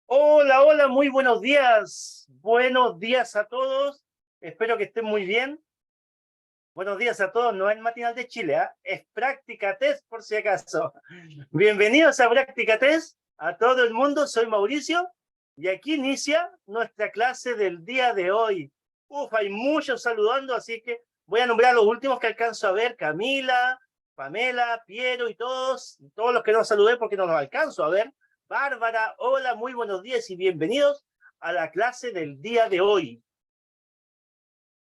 Hola, hola, muy buenos días. Buenos días a todos. Espero que estén muy bien. Buenos días a todos. No es matinal de Chile, ¿ah? Es Práctica Test por si acaso. Bienvenidos a Práctica Test. A todo el mundo, soy Mauricio y aquí inicia nuestra clase del día de hoy. Uf, hay muchos saludando, así que voy a nombrar a los últimos que alcanzo a ver. Camila, Pamela, Piero y todos los que no saludé porque no los alcanzo a ver. Bárbara, hola, muy buenos días y bienvenidos a la clase del día de hoy.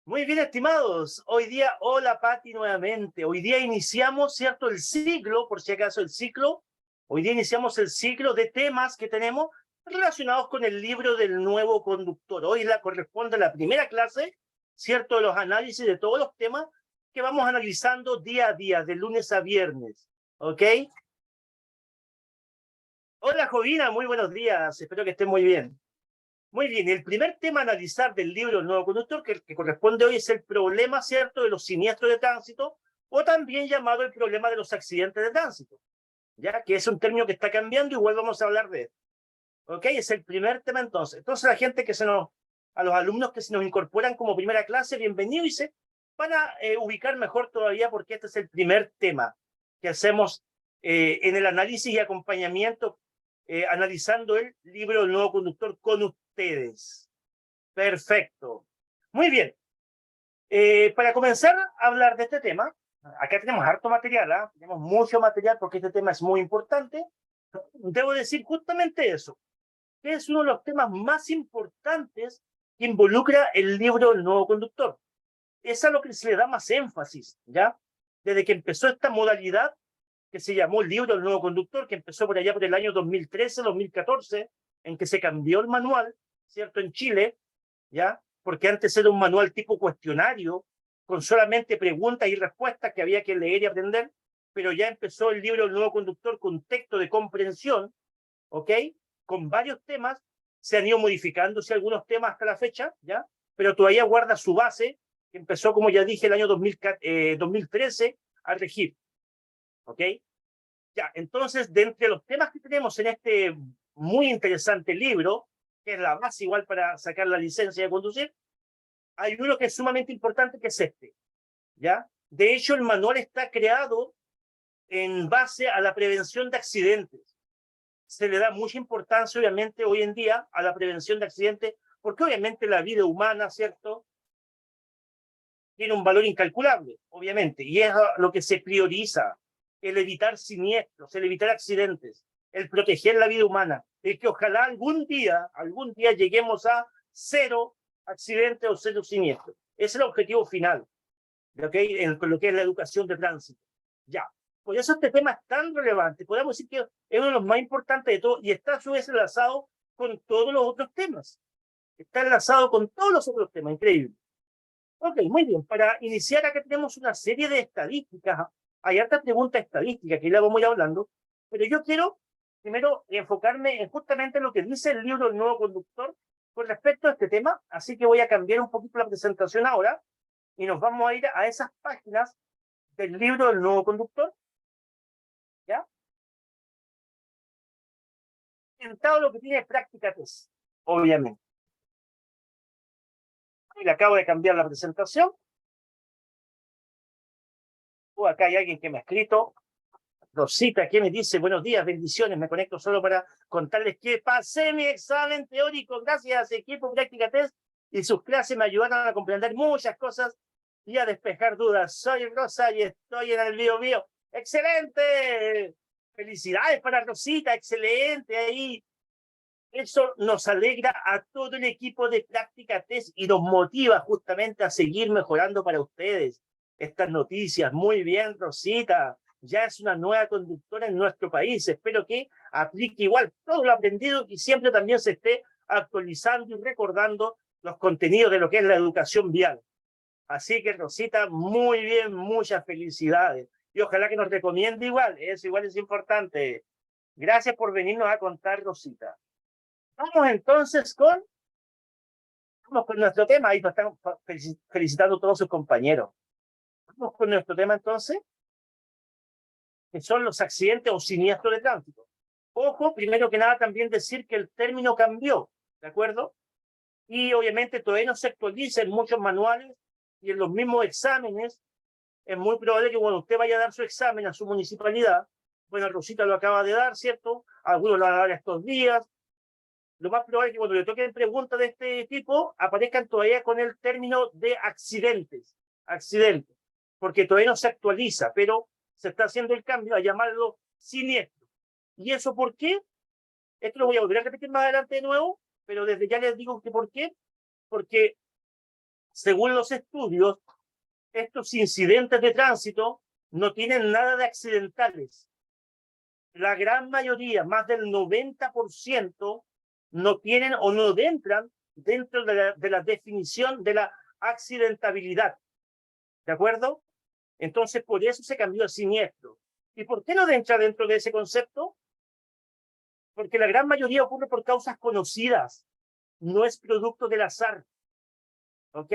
Muy bien, estimados. Hoy día, hola Pati nuevamente. Hoy día iniciamos, ¿cierto? El ciclo, por si acaso el ciclo. Hoy día iniciamos el ciclo de temas que tenemos relacionados con el libro del nuevo conductor. Hoy la corresponde a la primera clase, ¿cierto? De los análisis de todos los temas que vamos analizando día a día, de lunes a viernes. ¿Ok? Hola Jovina, muy buenos días. Espero que estén muy bien. Muy bien, el primer tema a analizar del libro El nuevo conductor, que corresponde hoy, es el problema, ¿cierto?, de los siniestros de tránsito, o también llamado el problema de los accidentes de tránsito, ya que es un término que está cambiando, igual vamos a hablar de él. ¿Ok? Es el primer tema entonces. Entonces, a los alumnos que se nos incorporan como primera clase, bienvenidos y se van a ubicar mejor todavía porque este es el primer tema que hacemos en el análisis y acompañamiento, analizando el libro El nuevo conductor con ustedes. Perfecto. Muy bien. Para comenzar a hablar de este tema, acá tenemos harto material, ¿eh? Tenemos mucho material porque este tema es muy importante. Debo decir justamente eso, que es uno de los temas más importantes que involucra el libro El nuevo conductor. Es a lo que se le da más énfasis, ¿ya? Desde que empezó esta modalidad que se llamó el libro El nuevo conductor, que empezó por allá por el año 2013, 2014, en que se cambió el manual, ¿cierto? En Chile, ¿ya? Porque antes era un manual tipo cuestionario, con solamente preguntas y respuestas que había que leer y aprender, pero ya empezó el libro El nuevo conductor con texto de comprensión, ¿ok? Con varios temas, se han ido modificándose algunos temas hasta la fecha, ¿ya? Pero todavía guarda su base, que empezó, como ya dije, el año 2013 a regir, ¿ok? Ya, entonces, de entre los temas que tenemos en este muy interesante libro, que es la base igual para sacar la licencia de conducir, hay uno que es sumamente importante, que es este, ¿ya? De hecho, el manual está creado en base a la prevención de accidentes. Se le da mucha importancia, obviamente, hoy en día a la prevención de accidentes, porque obviamente la vida humana, ¿cierto?, tiene un valor incalculable, obviamente, y es lo que se prioriza, el evitar siniestros, el evitar accidentes, el proteger la vida humana, el que ojalá algún día lleguemos a cero accidentes o cero siniestros. Ese es el objetivo final, ¿okay? En lo que es la educación de tránsito. Ya, por eso este tema es tan relevante, podemos decir que es uno de los más importantes de todos y está a su vez enlazado con todos los otros temas. Está enlazado con todos los otros temas, increíble. Ok, muy bien. Para iniciar, acá tenemos una serie de estadísticas. Hay hartas preguntas estadísticas que ya vamos a ir hablando, pero yo quiero primero enfocarme en justamente lo que dice el libro El nuevo conductor con respecto a este tema, así que voy a cambiar un poquito la presentación ahora y nos vamos a ir a esas páginas del libro del nuevo conductor, ¿ya? Orientado lo que tiene práctica test, obviamente. Y le acabo de cambiar la presentación. Acá hay alguien que me ha escrito. Rosita, que me dice, buenos días, bendiciones, me conecto solo para contarles que pasé mi examen teórico, gracias equipo Práctica Test, y sus clases me ayudaron a comprender muchas cosas y a despejar dudas. Soy Rosa y estoy en el video mío. ¡Excelente! Felicidades para Rosita, excelente ahí. Eso nos alegra a todo el equipo de Práctica Test y nos motiva justamente a seguir mejorando para ustedes estas noticias. Muy bien, Rosita. Ya es una nueva conductora en nuestro país. Espero que aplique igual todo lo aprendido y siempre también se esté actualizando y recordando los contenidos de lo que es la educación vial. Así que, Rosita, muy bien, muchas felicidades. Y ojalá que nos recomiende igual. Eso igual es importante. Gracias por venirnos a contar, Rosita. Vamos entonces vamos con nuestro tema. Ahí nos están felicitando todos sus compañeros. Vamos con nuestro tema entonces, que son los accidentes o siniestros de tránsito. Ojo, primero que nada también decir que el término cambió, ¿de acuerdo? Y obviamente todavía no se actualiza en muchos manuales y en los mismos exámenes. Es muy probable que cuando usted vaya a dar su examen a su municipalidad, bueno, Rosita lo acaba de dar, ¿cierto? Algunos lo van a dar estos días. Lo más probable es que cuando le toquen preguntas de este tipo, aparezcan todavía con el término de accidentes, accidentes, porque todavía no se actualiza, pero se está haciendo el cambio a llamarlo siniestro. ¿Y eso por qué? Esto lo voy a volver a repetir más adelante de nuevo, pero desde ya les digo que por qué. Porque según los estudios, estos incidentes de tránsito no tienen nada de accidentales. La gran mayoría, más del 90%, no tienen o no entran dentro de la definición de la accidentabilidad. ¿De acuerdo? Entonces, por eso se cambió a siniestro. ¿Y por qué no entra dentro de ese concepto? Porque la gran mayoría ocurre por causas conocidas, no es producto del azar. ¿Ok?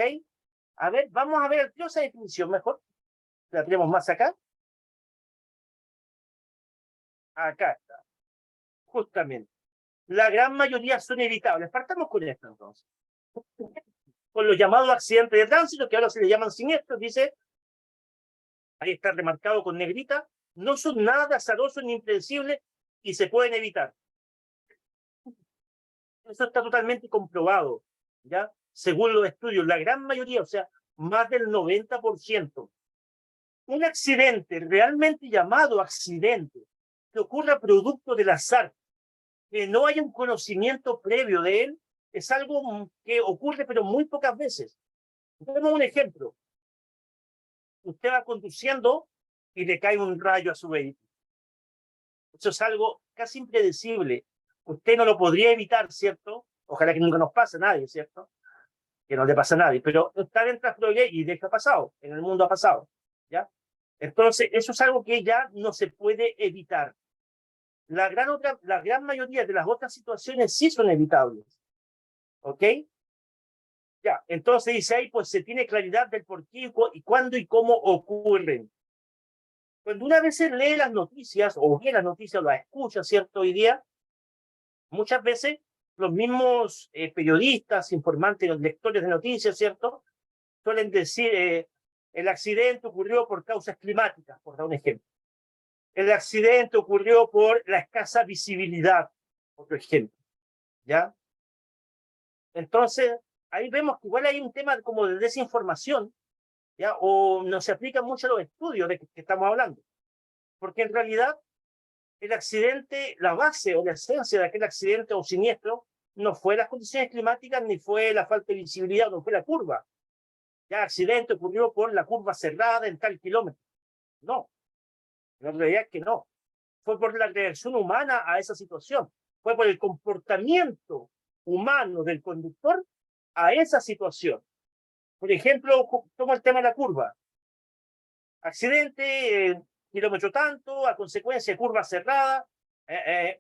A ver, vamos a ver esa definición mejor. La tenemos más acá. Acá está, justamente. La gran mayoría son evitables. Partamos con esto entonces. Con los llamados accidentes de tránsito, que ahora se le llaman siniestros, dice, ahí está remarcado con negrita, no son nada azarosos ni impredecibles y se pueden evitar. Eso está totalmente comprobado, ¿ya? Según los estudios, la gran mayoría, o sea, más del 90%. Un accidente realmente llamado accidente, que ocurra producto del azar, que no haya un conocimiento previo de él, es algo que ocurre pero muy pocas veces. Tenemos un ejemplo. Usted va conduciendo y le cae un rayo a su vehículo. Eso es algo casi impredecible. Usted no lo podría evitar, ¿cierto? Ojalá que nunca nos pase a nadie, ¿cierto? Que no le pase a nadie, pero está dentro de la probabilidad y de hecho ha pasado, en el mundo ha pasado, ¿ya? Entonces, eso es algo que ya no se puede evitar. La gran mayoría de las otras situaciones sí son evitables, ¿ok? Ya, entonces dice ahí, pues se tiene claridad del por qué y cuándo y cómo ocurren. Cuando una vez lee las noticias, o ve las noticias, o las escucha, ¿cierto? Hoy día, muchas veces los mismos periodistas, informantes, los lectores de noticias, ¿cierto? Suelen decir, el accidente ocurrió por causas climáticas, por dar un ejemplo. El accidente ocurrió por la escasa visibilidad, otro ejemplo, ¿ya? Entonces, ahí vemos que igual hay un tema como de desinformación, ¿ya? O no se aplican mucho los estudios de que estamos hablando. Porque en realidad el accidente, la base o la esencia de aquel accidente o siniestro no fue las condiciones climáticas ni fue la falta de visibilidad, no fue la curva. Ya el accidente ocurrió por la curva cerrada en tal kilómetro. No, la realidad es que no. Fue por la reacción humana a esa situación. Fue por el comportamiento humano del conductor a esa situación. Por ejemplo, tomo el tema de la curva. Accidente, kilómetro tanto, a consecuencia de curva cerrada.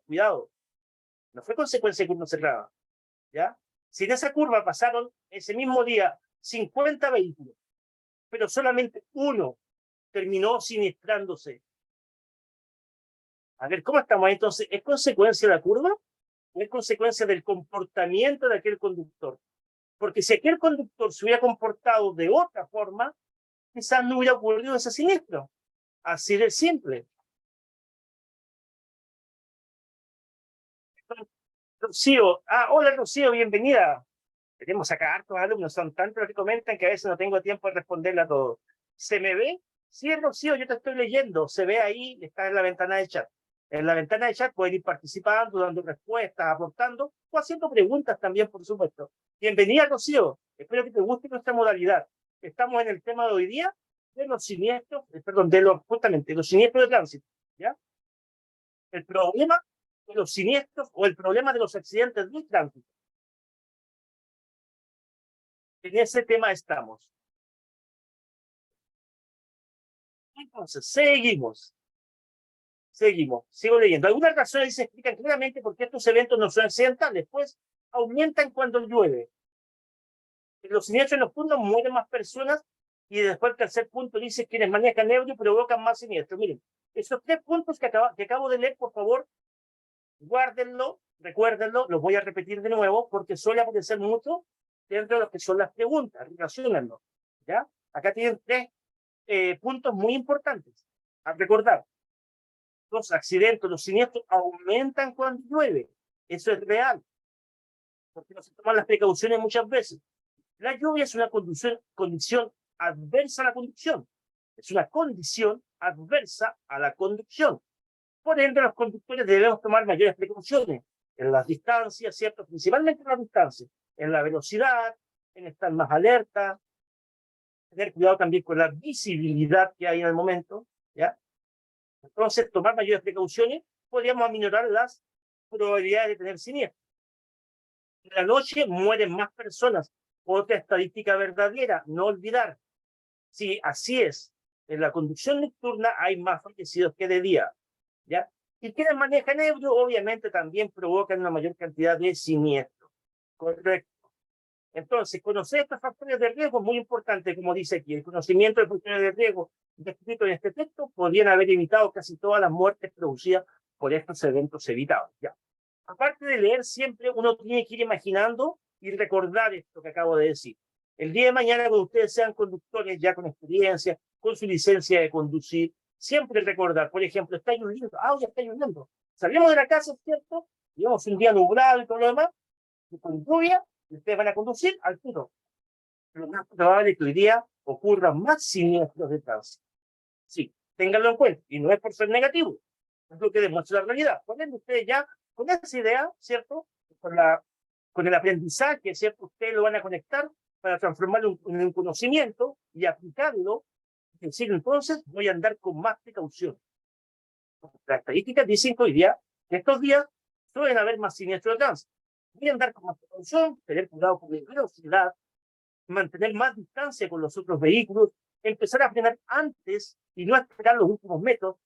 Cuidado, no fue consecuencia de curva cerrada, ¿ya? Si en esa curva pasaron ese mismo día 50 vehículos, pero solamente uno terminó siniestrándose. A ver, ¿cómo estamos ahí entonces? ¿Es consecuencia de la curva o es consecuencia del comportamiento de aquel conductor? Porque si aquel conductor se hubiera comportado de otra forma, quizás no hubiera ocurrido ese siniestro. Así de simple. Rocío, hola Rocío, bienvenida. Tenemos acá hartos alumnos, son tantos los que comentan que a veces no tengo tiempo de responderle a todos. ¿Se me ve? Sí, Rocío, yo te estoy leyendo. Se ve ahí, está en la ventana de chat. En la ventana de chat pueden ir participando, dando respuestas, aportando o haciendo preguntas también, por supuesto. Bienvenida, Rocío. Espero que te guste nuestra modalidad. Estamos en el tema de hoy día de los siniestros, perdón, justamente, los siniestros de tránsito, ¿ya? El problema de los siniestros o el problema de los accidentes de tránsito. En ese tema estamos. Entonces, seguimos. Sigo leyendo. Algunas razones se explican claramente por qué estos eventos no son accidentales, pues aumentan cuando llueve. En los siniestros nocturnos mueren más personas y después el tercer punto dice quienes manejan ebrio provocan más siniestros. Miren, esos tres puntos que acabo de leer, por favor, guárdenlo, recuérdenlo, lo voy a repetir de nuevo porque suele aparecer mucho dentro de lo que son las preguntas, relaciónenlo, ¿ya? Acá tienen tres puntos muy importantes a recordar. Los accidentes, los siniestros aumentan cuando llueve. Eso es real, porque no se toman las precauciones muchas veces. La lluvia es una condición adversa a la conducción. Es una condición adversa a la conducción. Por ende, los conductores debemos tomar mayores precauciones en las distancias, ¿cierto? Principalmente en las distancias, en la velocidad, en estar más alerta, tener cuidado también con la visibilidad que hay en el momento, ¿ya? Entonces, tomar mayores precauciones, podríamos aminorar las probabilidades de tener siniestro. En la noche mueren más personas. Otra estadística verdadera, no olvidar. Sí, así es. En la conducción nocturna hay más fallecidos que de día, ¿ya? Y quienes manejan ebrio, obviamente, también provocan una mayor cantidad de siniestros. Correcto. Entonces, conocer estos factores de riesgo es muy importante, como dice aquí. El conocimiento de factores de riesgo descritos en este texto podrían haber evitado casi todas las muertes producidas por estos eventos evitados. Ya. Aparte de leer, siempre uno tiene que ir imaginando y recordar esto que acabo de decir. El día de mañana, cuando ustedes sean conductores ya con experiencia, con su licencia de conducir, siempre recordar, por ejemplo, está lloviendo, ya está lloviendo. Salimos de la casa, ¿cierto? Llevamos un día nublado y todo lo demás, y con lluvia, ustedes van a conducir al tiro. Lo más probable es que hoy día ocurran más siniestros de tránsito. Sí, ténganlo en cuenta. Y no es por ser negativo, es lo que demuestra la realidad. Por ende, ustedes ya, con esa idea, ¿cierto? Con el aprendizaje, ¿cierto? Ustedes lo van a conectar para transformarlo en un conocimiento y aplicarlo. Es decir, entonces voy a andar con más precaución. Las estadísticas dicen que hoy día, que estos días, suelen haber más siniestros de tránsito. Voy a andar con más precaución, tener cuidado con mi velocidad, mantener más distancia con los otros vehículos, empezar a frenar antes y no esperar los últimos metros,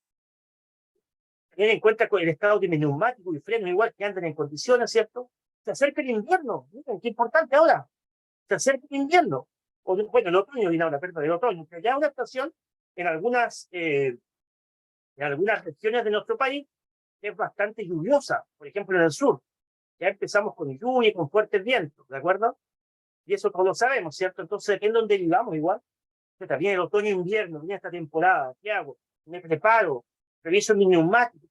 tener en cuenta con el estado de mi neumático y freno igual que anden en condiciones, ¿cierto? Se acerca el invierno, miren qué importante ahora, se acerca el invierno, o bueno, el otoño viene ahora, perdón, el otoño, pero ya una estación en algunas regiones de nuestro país es bastante lluviosa, por ejemplo en el sur, ya empezamos con lluvia y con fuertes vientos, ¿de acuerdo? Y eso todos lo sabemos, ¿cierto? Entonces depende de dónde vivamos igual. También el otoño e invierno, viene esta temporada, ¿qué hago? Me preparo, reviso mi neumático,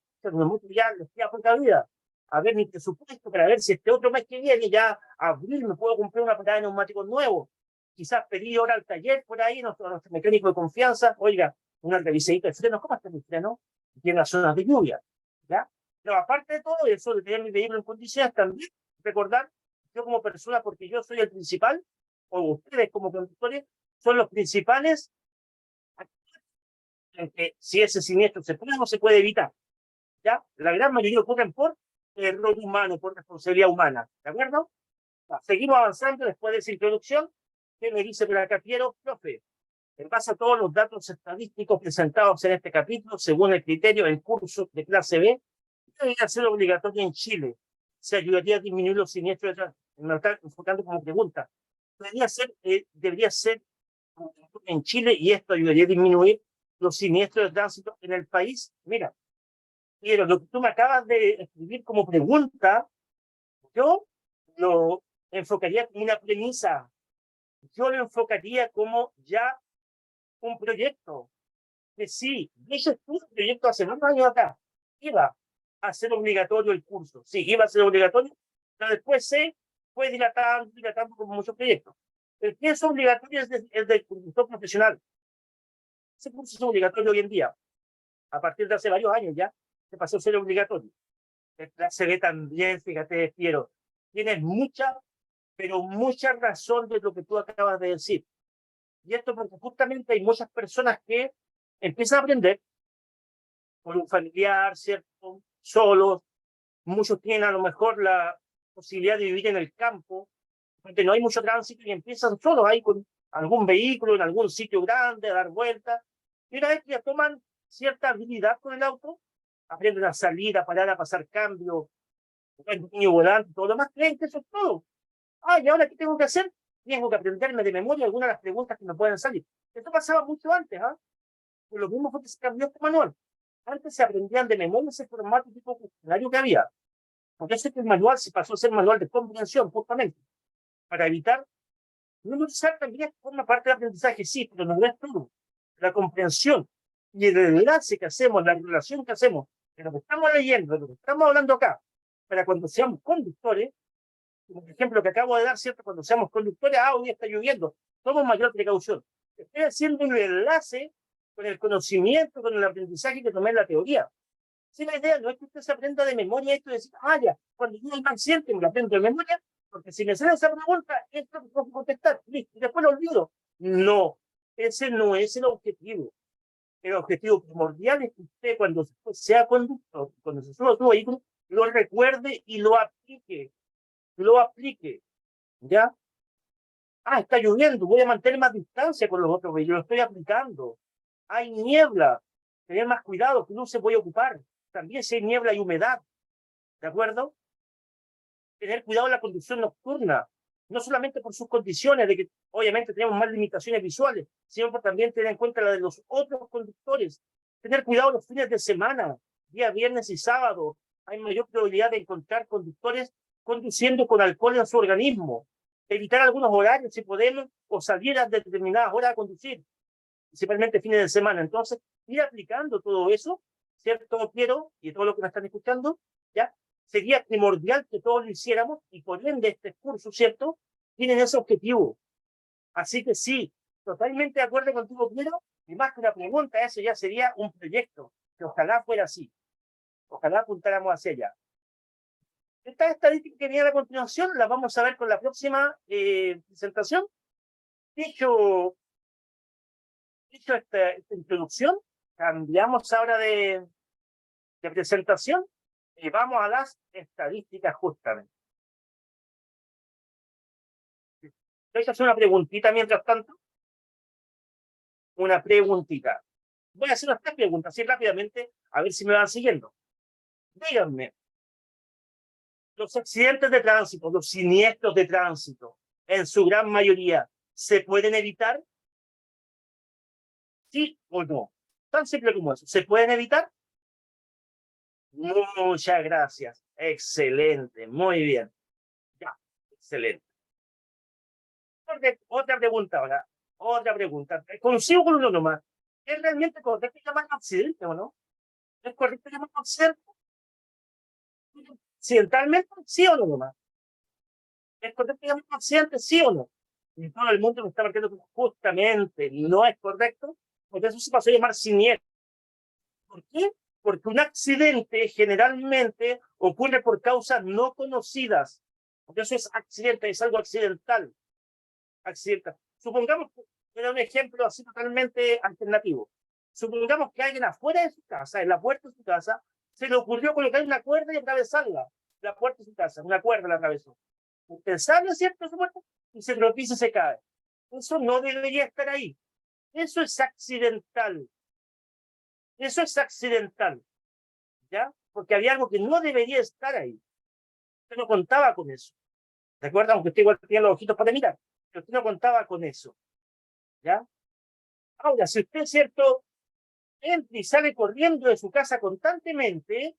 ya les queda poca vida, a ver mi presupuesto para ver si este otro mes que viene, ya abril, me puedo comprar una parada de neumáticos nuevos. Quizás pedí hora al taller por ahí, nuestro mecánico de confianza, oiga, una revisadita de frenos, ¿cómo está mi freno? Y en las zonas de lluvia, ¿ya? Pero aparte de todo eso, de tener mi vehículo en condiciones, también recordar, yo como persona, porque yo soy el principal, o ustedes como conductores, son los principales en que si ese siniestro se puede o no se puede evitar. ¿Ya? La gran mayoría ocurren por error humano, por responsabilidad humana. ¿De acuerdo? Seguimos avanzando después de esa introducción. ¿Qué me dice por acá, Piero? Profe, en base a todos los datos estadísticos presentados en este capítulo, según el criterio del curso de clase B, debería ser obligatorio en Chile. Se ayudaría a disminuir los siniestros de tránsito. Me está enfocando como pregunta. Debería ser en Chile y esto ayudaría a disminuir los siniestros de tránsito en el país. Mira, pero lo que tú me acabas de escribir como pregunta, yo lo enfocaría como una premisa. Yo lo enfocaría como ya un proyecto. Que sí, de hecho estuve un proyecto hace unos años acá. Iba a ser obligatorio el curso. Sí, iba a ser obligatorio, pero después se fue dilatando como muchos proyectos. El que es obligatorio es del conductor profesional. Ese curso es obligatorio hoy en día. A partir de hace varios años ya se pasó a ser obligatorio. El clase B también, fíjate, Piero, tienes mucha, pero mucha razón de lo que tú acabas de decir. Y esto porque justamente hay muchas personas que empiezan a aprender por un familiar, ¿cierto? Solos. Muchos tienen a lo mejor la posibilidad de vivir en el campo, donde no hay mucho tránsito y empiezan solos ahí con algún vehículo en algún sitio grande a dar vueltas. Y una vez que ya toman cierta habilidad con el auto, aprenden a salir, a parar, a pasar cambio, el pequeño volante, todo lo demás, creen que eso es todo. ¿Y ahora qué tengo que hacer? Tengo que aprenderme de memoria algunas de las preguntas que me pueden salir. Esto pasaba mucho antes, Por lo mismo fue que se cambió este manual. Antes se aprendían de memoria ese formato tipo cuestionario que había. Porque ese que el manual se pasó a ser manual de comprensión, justamente, para evitar memorizar también forma parte del aprendizaje, sí, pero no es todo. La comprensión y el enlace que hacemos, la relación que hacemos de lo que estamos leyendo, de lo que estamos hablando acá, para cuando seamos conductores, como el ejemplo que acabo de dar, ¿cierto? Cuando seamos conductores, hoy día está lloviendo, tomemos mayor precaución. Estoy haciendo un enlace con el conocimiento, con el aprendizaje que tomé en la teoría. Si la idea no es que usted se aprenda de memoria esto y decir, ya, cuando yo el accidente me lo aprendo de memoria, porque si me sale esa pregunta, esto lo puedo contestar, listo, y después lo olvido. No, ese no es el objetivo. El objetivo primordial es que usted, cuando sea conductor, cuando se suba a su vehículo, lo recuerde y lo aplique. Lo aplique. ¿Ya? Está lloviendo, voy a mantener más distancia con los otros vehículos, lo estoy aplicando. Hay niebla, tener más cuidado, que no se voy a ocupar. También si hay niebla y humedad, ¿de acuerdo? Tener cuidado en la conducción nocturna, no solamente por sus condiciones, de que obviamente tenemos más limitaciones visuales, sino por también tener en cuenta la de los otros conductores. Tener cuidado los fines de semana, día viernes y sábado, hay mayor probabilidad de encontrar conductores conduciendo con alcohol en su organismo. Evitar algunos horarios si podemos, o salir a determinadas horas a conducir, principalmente fines de semana. Entonces, ir aplicando todo eso, ¿cierto, Piero? Y todo lo que me están escuchando, ¿ya? Sería primordial que todos lo hiciéramos y por ende este curso, ¿cierto? Tienen ese objetivo. Así que sí, totalmente de acuerdo contigo, Piero, y más que una pregunta, eso ya sería un proyecto, que ojalá fuera así. Ojalá apuntáramos hacia allá. Esta estadística que viene a continuación la vamos a ver con la próxima presentación. Dicho esta introducción, cambiamos ahora de presentación y vamos a las estadísticas justamente. Voy a hacer una preguntita mientras tanto. Una preguntita. Voy a hacer unas 3 preguntas así rápidamente, a ver si me van siguiendo. Díganme, los accidentes de tránsito, los siniestros de tránsito, en su gran mayoría, ¿se pueden evitar? ¿Sí o no? Tan simple como eso. ¿Se pueden evitar? Muchas gracias. Excelente. Muy bien. Ya. Excelente. Otra pregunta ahora. Otra pregunta. Consigo con uno nomás. ¿Es realmente correcto llamar accidente o no? ¿Es correcto llamar accidente? ¿Accidentalmente? ¿Sí o no nomás? ¿Es correcto llamar accidente? ¿Sí o no? Y todo el mundo me está marcando que justamente no es correcto, porque eso se pasó a llamar siniestro. ¿Por qué? Porque un accidente generalmente ocurre por causas no conocidas. Porque eso es accidente, es algo accidental. Accidental. Supongamos que era un ejemplo así totalmente alternativo. Supongamos que alguien afuera de su casa, en la puerta de su casa, se le ocurrió colocar una cuerda y atravesarla. La puerta de su casa, una cuerda la atravesó. Usted sabe, ¿cierto? Su puerta, y se tropieza y se cae. Eso no debería estar ahí. Eso es accidental. Eso es accidental. ¿Ya? Porque había algo que no debería estar ahí. Usted no contaba con eso. ¿De acuerdo? Aunque usted igual tenía los ojitos para mirar. Pero usted no contaba con eso. ¿Ya? Ahora, si usted, ¿cierto?, entra y sale corriendo de su casa constantemente,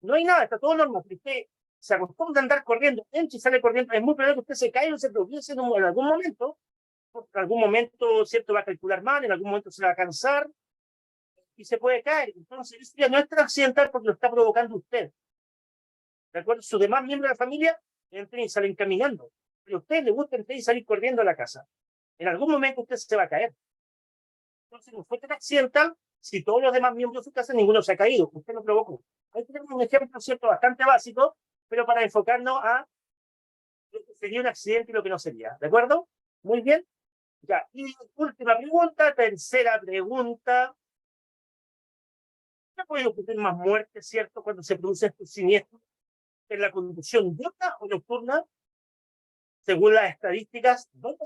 no hay nada, está todo normal. Si usted se acostumbra a andar corriendo, entra y sale corriendo, es muy probable que usted se caiga o se tropiece en algún momento, porque en algún momento, ¿cierto?, va a calcular mal, en algún momento se va a cansar y se puede caer. Entonces, eso ya no es tan accidental porque lo está provocando usted. ¿De acuerdo? Sus demás miembros de la familia entran y salen caminando. Pero a usted le gusta entrar y salir corriendo a la casa. En algún momento usted se va a caer. Entonces, no fue tan accidental si todos los demás miembros de su casa, ninguno se ha caído. Usted lo provocó. Ahí tenemos un ejemplo, ¿cierto?, bastante básico, pero para enfocarnos a lo que sería un accidente y lo que no sería. ¿De acuerdo? Muy bien. Ya. Y última pregunta, tercera pregunta. ¿No puede ocurrir más muertes, cierto, cuando se producen estos siniestros en la conducción diurna o nocturna? Según las estadísticas, ¿dónde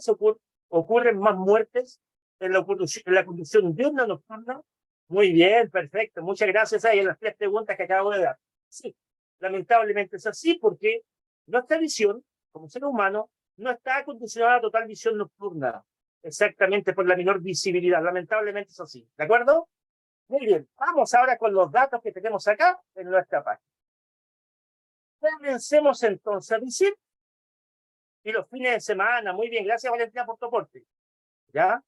ocurren más muertes en la conducción diurna o nocturna? Muy bien, perfecto. Muchas gracias a las 3 preguntas que acabo de dar. Sí, lamentablemente es así porque nuestra visión, como ser humano, no está condicionada a total visión nocturna, exactamente por la menor visibilidad. Lamentablemente es así. ¿De acuerdo? Muy bien. Vamos ahora con los datos que tenemos acá en nuestra página. Comencemos entonces a decir, y los fines de semana, muy bien, gracias Valentina por tu aporte, ¿ya?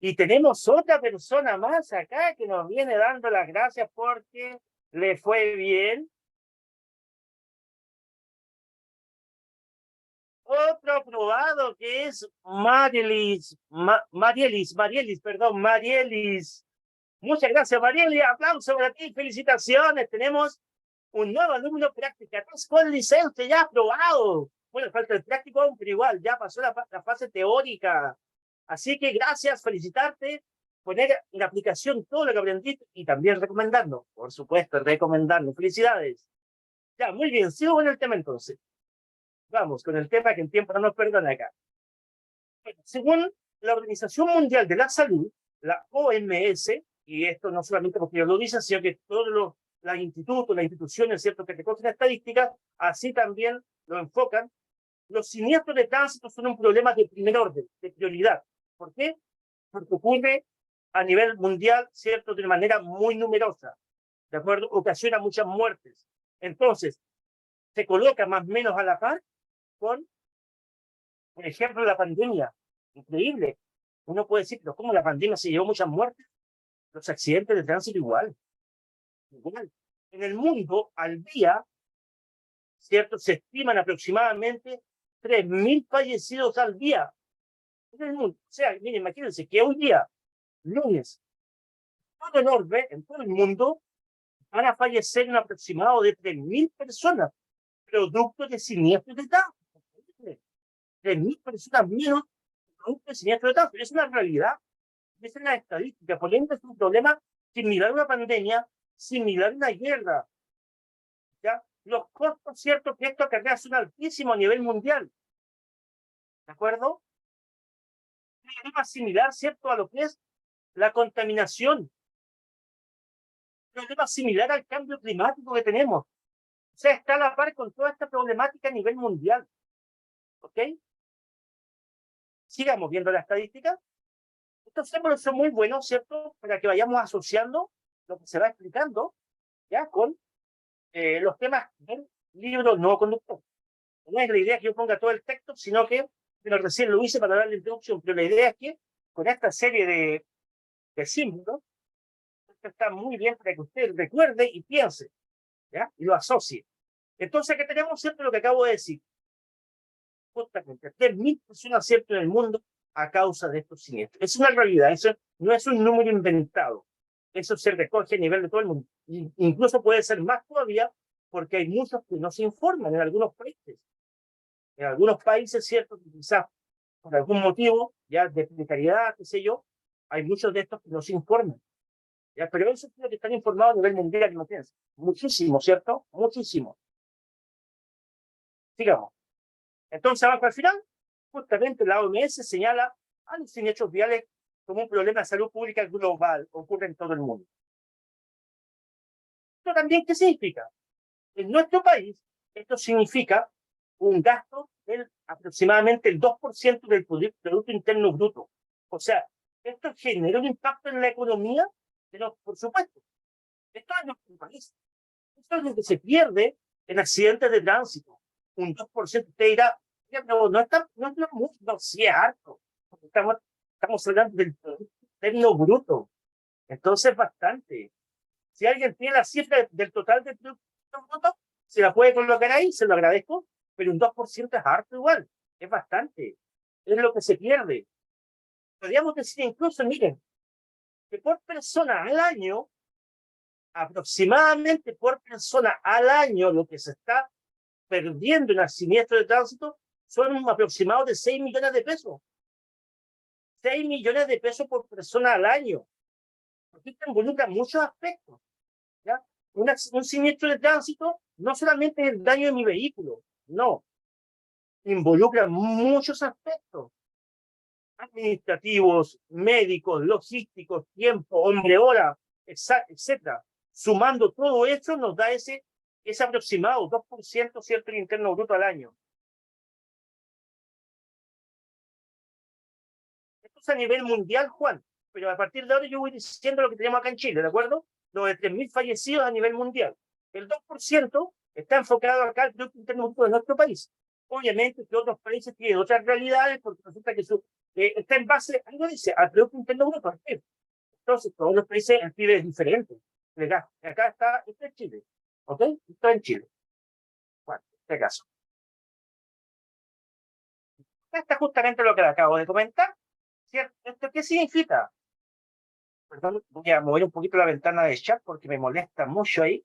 Y tenemos otra persona más acá que nos viene dando las gracias porque le fue bien. Otro aprobado que es Marielis. Muchas gracias, Marielis. Aplauso para ti, felicitaciones. Tenemos un nuevo alumno práctica. Estás con licencia ya aprobado. Bueno, falta el práctico aún, pero igual, ya pasó la fase teórica. Así que gracias, felicitarte, poner en aplicación todo lo que aprendiste y también recomendarnos. Por supuesto, recomendarnos. Felicidades. Ya, muy bien, sigo con el tema entonces. Vamos, con el tema que el tiempo no nos perdona acá. Bueno, según la Organización Mundial de la Salud, la OMS, y esto no solamente porque ellos lo dicen, sino que todos los institutos, las instituciones, ¿cierto?, que recogen estadísticas, así también lo enfocan. Los siniestros de tránsito son un problema de primer orden, de prioridad. ¿Por qué? Porque ocurre a nivel mundial, ¿cierto?, de manera muy numerosa. ¿De acuerdo? Ocasiona muchas muertes. Entonces, se coloca más o menos a la par con, por ejemplo, la pandemia. Increíble. Uno puede decir, pero ¿cómo la pandemia se llevó muchas muertes? Los accidentes de tránsito igual. Igual. En el mundo, al día, ¿cierto? Se estiman aproximadamente 3.000 fallecidos al día. En el mundo. O sea, miren, imagínense que hoy día, lunes, todo el orbe, en todo el mundo, van a fallecer un aproximado de 3.000 personas, producto de siniestros de tránsito. 3.000 personas menos producto de siniestros de tránsito. Es una realidad. Es una estadística. Por ende, es un problema similar a una pandemia, similar a una guerra. ¿Ya? Los costos, ¿cierto?, que esto acarrea son altísimos a nivel mundial. ¿De acuerdo? Un problema similar, ¿cierto?, a lo que es la contaminación. Un problema similar al cambio climático que tenemos. O sea, está a la par con toda esta problemática a nivel mundial. ¿Ok? Sigamos viendo la estadística. Estos símbolos son muy buenos, ¿cierto?, para que vayamos asociando lo que se va explicando, ¿ya?, con los temas del libro No Conductor. No es la idea que yo ponga todo el texto, sino que, pero recién lo hice para dar la introducción, pero la idea es que con esta serie de símbolos, esto está muy bien para que usted recuerde y piense, ¿ya?, y lo asocie. Entonces, ¿qué tenemos, cierto?, lo que acabo de decir. Justamente 3.000 personas, cierto, en el mundo a causa de estos siniestros. Es una realidad, eso no es un número inventado. Eso se recoge a nivel de todo el mundo. Incluso puede ser más todavía porque hay muchos que no se informan en algunos países. En algunos países, cierto, quizás por algún motivo, ya de precariedad, qué sé yo, hay muchos de estos que no se informan. ¿Ya? Pero eso es lo que están informados a nivel mundial, no piensan. Muchísimo, ¿cierto? Muchísimo. Sigamos. Entonces, abajo al final, justamente la OMS señala a los siniestros viales como un problema de salud pública global, ocurre en todo el mundo. ¿Esto también qué significa? En nuestro país, esto significa un gasto del aproximadamente el 2% del Producto Interno Bruto. O sea, esto genera un impacto en la economía, pero por supuesto, esto es nuestro país. Esto es lo que se pierde en accidentes de tránsito. Un 2%. Usted dirá, no, no es mucho, no, sí es harto. Estamos hablando del Producto Interno Bruto. Entonces, bastante. Si alguien tiene la cifra del total del Producto Interno Bruto, se la puede colocar ahí, se lo agradezco, pero un 2% es harto igual, es bastante, es lo que se pierde. Podríamos decir incluso, miren, que por persona al año, aproximadamente por persona al año, lo que se está perdiendo en el siniestro de tránsito son un aproximado de 6 millones de pesos. 6 millones de pesos por persona al año. Porque esto involucra muchos aspectos. ¿Ya? Un siniestro de tránsito no solamente es el daño de mi vehículo, no. Involucra muchos aspectos administrativos, médicos, logísticos, tiempo, hombre, hora, etcétera. Sumando todo esto nos da ese aproximado 2%, ¿cierto?, el interno bruto al año. Esto es a nivel mundial, Juan, pero a partir de ahora yo voy diciendo lo que tenemos acá en Chile, ¿de acuerdo? Lo de 3.000 fallecidos a nivel mundial. El 2% está enfocado acá al Producto Interno Bruto de nuestro país. Obviamente que otros países tienen otras realidades, porque resulta que está en base, algo dice, al Producto Interno Bruto. Entonces, todos los países el PIB es diferente. Acá está, esto es Chile, ¿ok? Esto es en Chile. Bueno, en este caso. Acá está justamente lo que le acabo de comentar, ¿cierto? ¿Esto qué significa? Perdón, voy a mover un poquito la ventana de chat porque me molesta mucho ahí.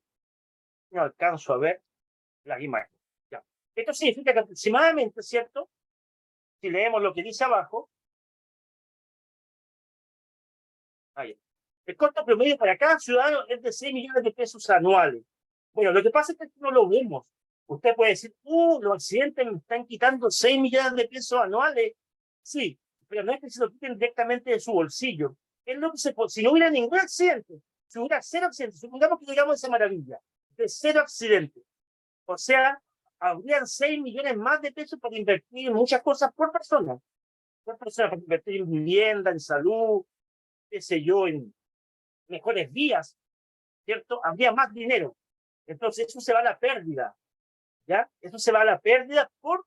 No alcanzo a ver las imágenes. Ya. Esto significa que aproximadamente, ¿cierto? Si leemos lo que dice abajo, ahí, el costo promedio para cada ciudadano es de 6 millones de pesos anuales. Bueno, lo que pasa es que no lo vemos. Usted puede decir, los accidentes me están quitando 6 millones de pesos anuales. Sí, pero no es que se lo quiten directamente de su bolsillo. Es lo que si no hubiera ningún accidente, si hubiera cero accidentes, supongamos que llegamos a esa maravilla, de cero accidentes. O sea, habrían 6 millones más de pesos para invertir en muchas cosas por persona. Por persona, para invertir en vivienda, en salud, qué sé yo, en mejores vías, ¿cierto? Habría más dinero. Entonces, eso se va a la pérdida, ¿ya? Eso se va a la pérdida por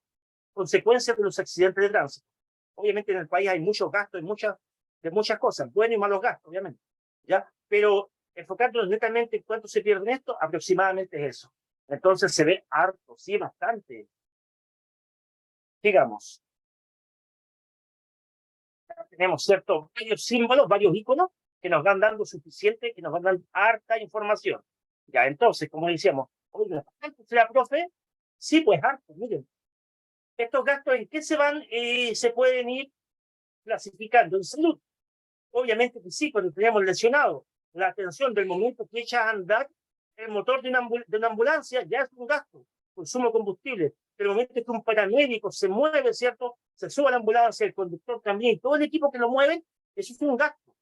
consecuencia de los accidentes de tránsito. Obviamente en el país hay muchos gastos, de muchas cosas, buenos y malos gastos, obviamente, ¿ya? Pero enfocándonos netamente en cuánto se pierde en esto, aproximadamente es eso. Entonces se ve harto, sí, bastante. Digamos, tenemos ciertos varios símbolos, varios iconos que nos van dando suficiente, que nos van dando harta información. Ya, entonces, como decíamos, oiga, ¿cuánto será, profe? Sí, pues harto, miren. Estos gastos, ¿en qué se van? Se pueden ir clasificando en salud. Obviamente que sí, cuando tenemos lesionado, la atención del momento que echa a andar el motor de una ambulancia ya es un gasto, consumo de combustible. Del momento que un paramédico se mueve, ¿cierto? Se sube a la ambulancia, el conductor también, y todo el equipo que lo mueven, eso es un gasto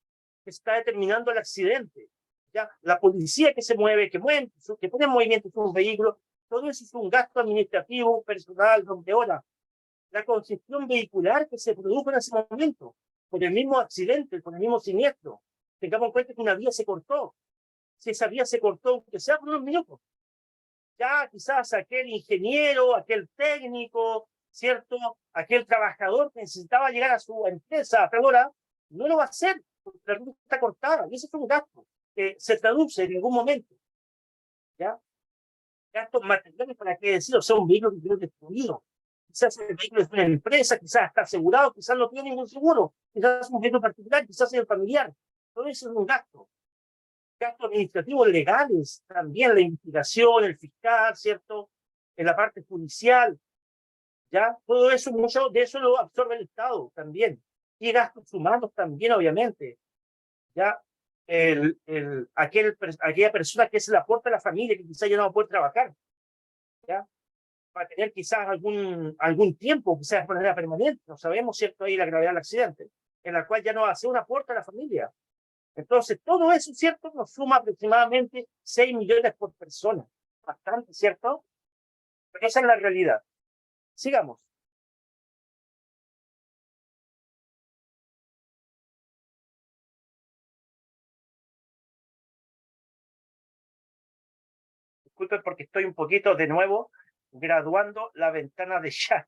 que está determinando el accidente. ¿Ya? La policía que se mueve, que pone en movimiento sus vehículos, todo eso es un gasto administrativo, personal, donde ahora la congestión vehicular que se produjo en ese momento, por el mismo accidente, por el mismo siniestro. Tengamos en cuenta que una vía se cortó. Si esa vía se cortó, aunque sea por unos minutos, ya quizás aquel ingeniero, aquel técnico, ¿cierto? Aquel trabajador que necesitaba llegar a su empresa ahora, no lo va a hacer, porque la ruta está cortada, y ese es un gasto que se traduce en ningún momento, ¿ya? Gastos materiales, para qué decir, o sea, un vehículo que quedó destruido. Quizás el vehículo es una empresa, quizás está asegurado, quizás no tiene ningún seguro, quizás es un vehículo particular, quizás es el familiar. Todo eso es un gasto. Gastos administrativos legales, también la investigación, el fiscal, ¿cierto? En la parte judicial, ¿ya? Todo eso, mucho de eso lo absorbe el Estado también. Y gastos humanos también, obviamente, ¿ya? Aquella persona que es el aporte a la familia, que quizás ya no va a poder trabajar, ¿ya? Va a tener quizás algún tiempo, quizás de manera permanente, no sabemos, ¿cierto? Ahí la gravedad del accidente, en la cual ya no va a hacer un aporte a la familia. Entonces, todo eso, ¿cierto? Nos suma aproximadamente 6 millones por persona. Bastante, ¿cierto? Pero esa es la realidad. Sigamos. Disculpen porque estoy un poquito de nuevo graduando la ventana de chat.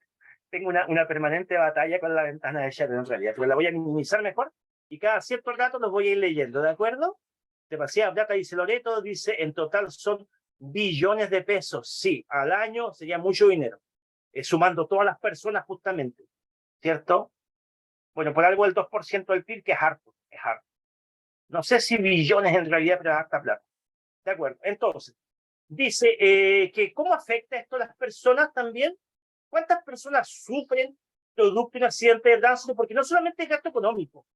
Tengo una permanente batalla con la ventana de chat en realidad, pero la voy a minimizar mejor y cada cierto rato los voy a ir leyendo, ¿de acuerdo? Demasiada plata, dice Loreto, dice en total son billones de pesos. Sí, al año sería mucho dinero, sumando todas las personas justamente, ¿cierto? Bueno, por algo el 2% del PIB, que es harto, es harto. No sé si billones en realidad, pero es harta plata. De acuerdo, entonces, dice que cómo afecta esto a las personas también. ¿Cuántas personas sufren producto de un accidente de tránsito? Porque no solamente es gasto económico,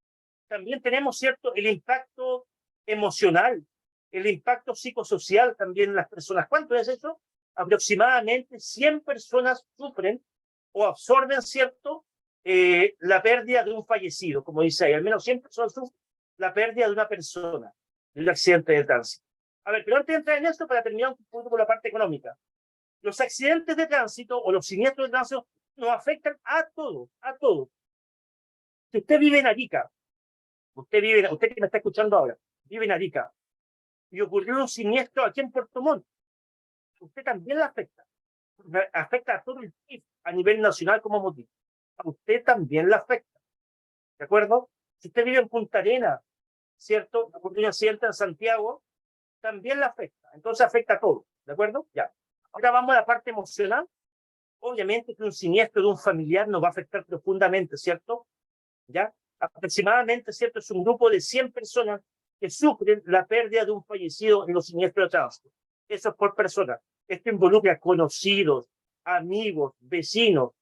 también tenemos, ¿cierto?, el impacto emocional, el impacto psicosocial también en las personas. ¿Cuánto es eso? Aproximadamente 100 personas sufren o absorben, ¿cierto?, la pérdida de un fallecido, como dice ahí. Al menos 100 personas sufren la pérdida de una persona en un accidente de tránsito. A ver, pero antes de entrar en esto, para terminar un poco con la parte económica, los accidentes de tránsito o los siniestros de tránsito nos afectan a todos, a todos. Si usted vive en Arica, usted que me está escuchando ahora, vive en Arica, y ocurrió un siniestro aquí en Puerto Montt, usted también la afecta. Afecta a todo el PIB a nivel nacional como motivo. A usted también la afecta. ¿De acuerdo? Si usted vive en Punta Arenas, ¿cierto? Ocurrió un accidente en Santiago, también la afecta. Entonces afecta a todo. ¿De acuerdo? Ya. Ahora vamos a la parte emocional. Obviamente que un siniestro de un familiar nos va a afectar profundamente, ¿cierto? ¿Ya? Aproximadamente, ¿cierto? Es un grupo de 100 personas que sufren la pérdida de un fallecido en los siniestros de tránsito. Eso es por persona. Esto involucra conocidos, amigos, vecinos,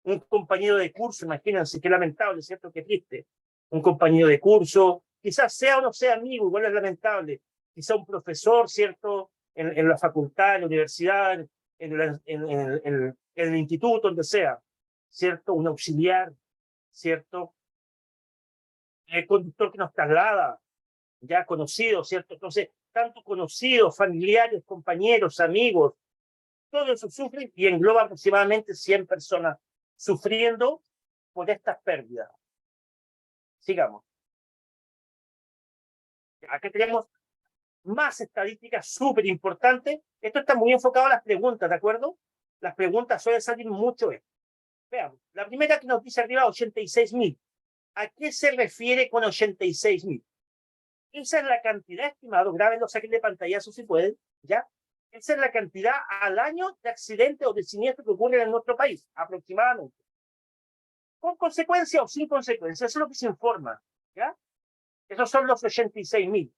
un compañero de curso, imagínense, qué lamentable, ¿cierto? Qué triste. Un compañero de curso, quizás sea o no sea amigo, igual es lamentable. Quizás un profesor, ¿cierto? En la facultad, en la universidad, en el instituto, donde sea, ¿cierto? Un auxiliar, ¿cierto? El conductor que nos traslada, ya conocido, ¿cierto? Entonces, tanto conocidos, familiares, compañeros, amigos, todo eso sufre y engloba aproximadamente 100 personas sufriendo por estas pérdidas. Sigamos. Aquí tenemos más estadísticas súper importantes. Esto está muy enfocado a las preguntas, ¿de acuerdo? Las preguntas suelen salir mucho. Veamos, la primera que nos dice arriba, 86.000. ¿A qué se refiere con 86.000? Esa es la cantidad estimada, grábenlo, saquen de pantallazo si pueden, ¿ya? Esa es la cantidad al año de accidentes o de siniestros que ocurren en nuestro país, aproximadamente. ¿Con consecuencia o sin consecuencia? Eso es lo que se informa, ¿ya? Esos son los 86.000,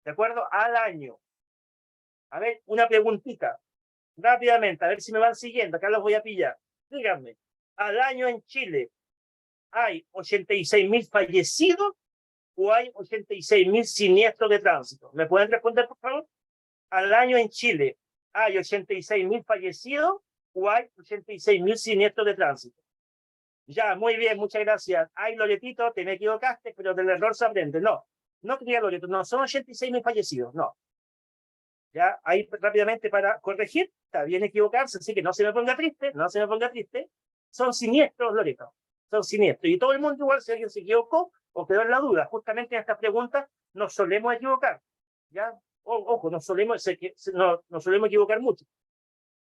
¿de acuerdo? Al año. A ver, una preguntita, rápidamente, a ver si me van siguiendo, acá los voy a pillar. Díganme, al año en Chile, ¿hay 86.000 fallecidos o hay 86.000 siniestros de tránsito? ¿Me pueden responder, por favor? Al año en Chile, ¿hay 86.000 fallecidos o hay 86.000 siniestros de tránsito? Ya, muy bien, muchas gracias. Ay, Loretito, te me equivocaste, pero del error se aprende. No, no quería Loreto, no, son 86.000 fallecidos, no. Ya, ahí rápidamente para corregir, está bien equivocarse, así que no se me ponga triste, no se me ponga triste. Son siniestros, Loreto, son siniestros. Y todo el mundo igual, si alguien se equivocó o quedó en la duda, justamente en estas preguntas nos solemos equivocar. ¿Ya? Ojo, nos solemos equivocar mucho.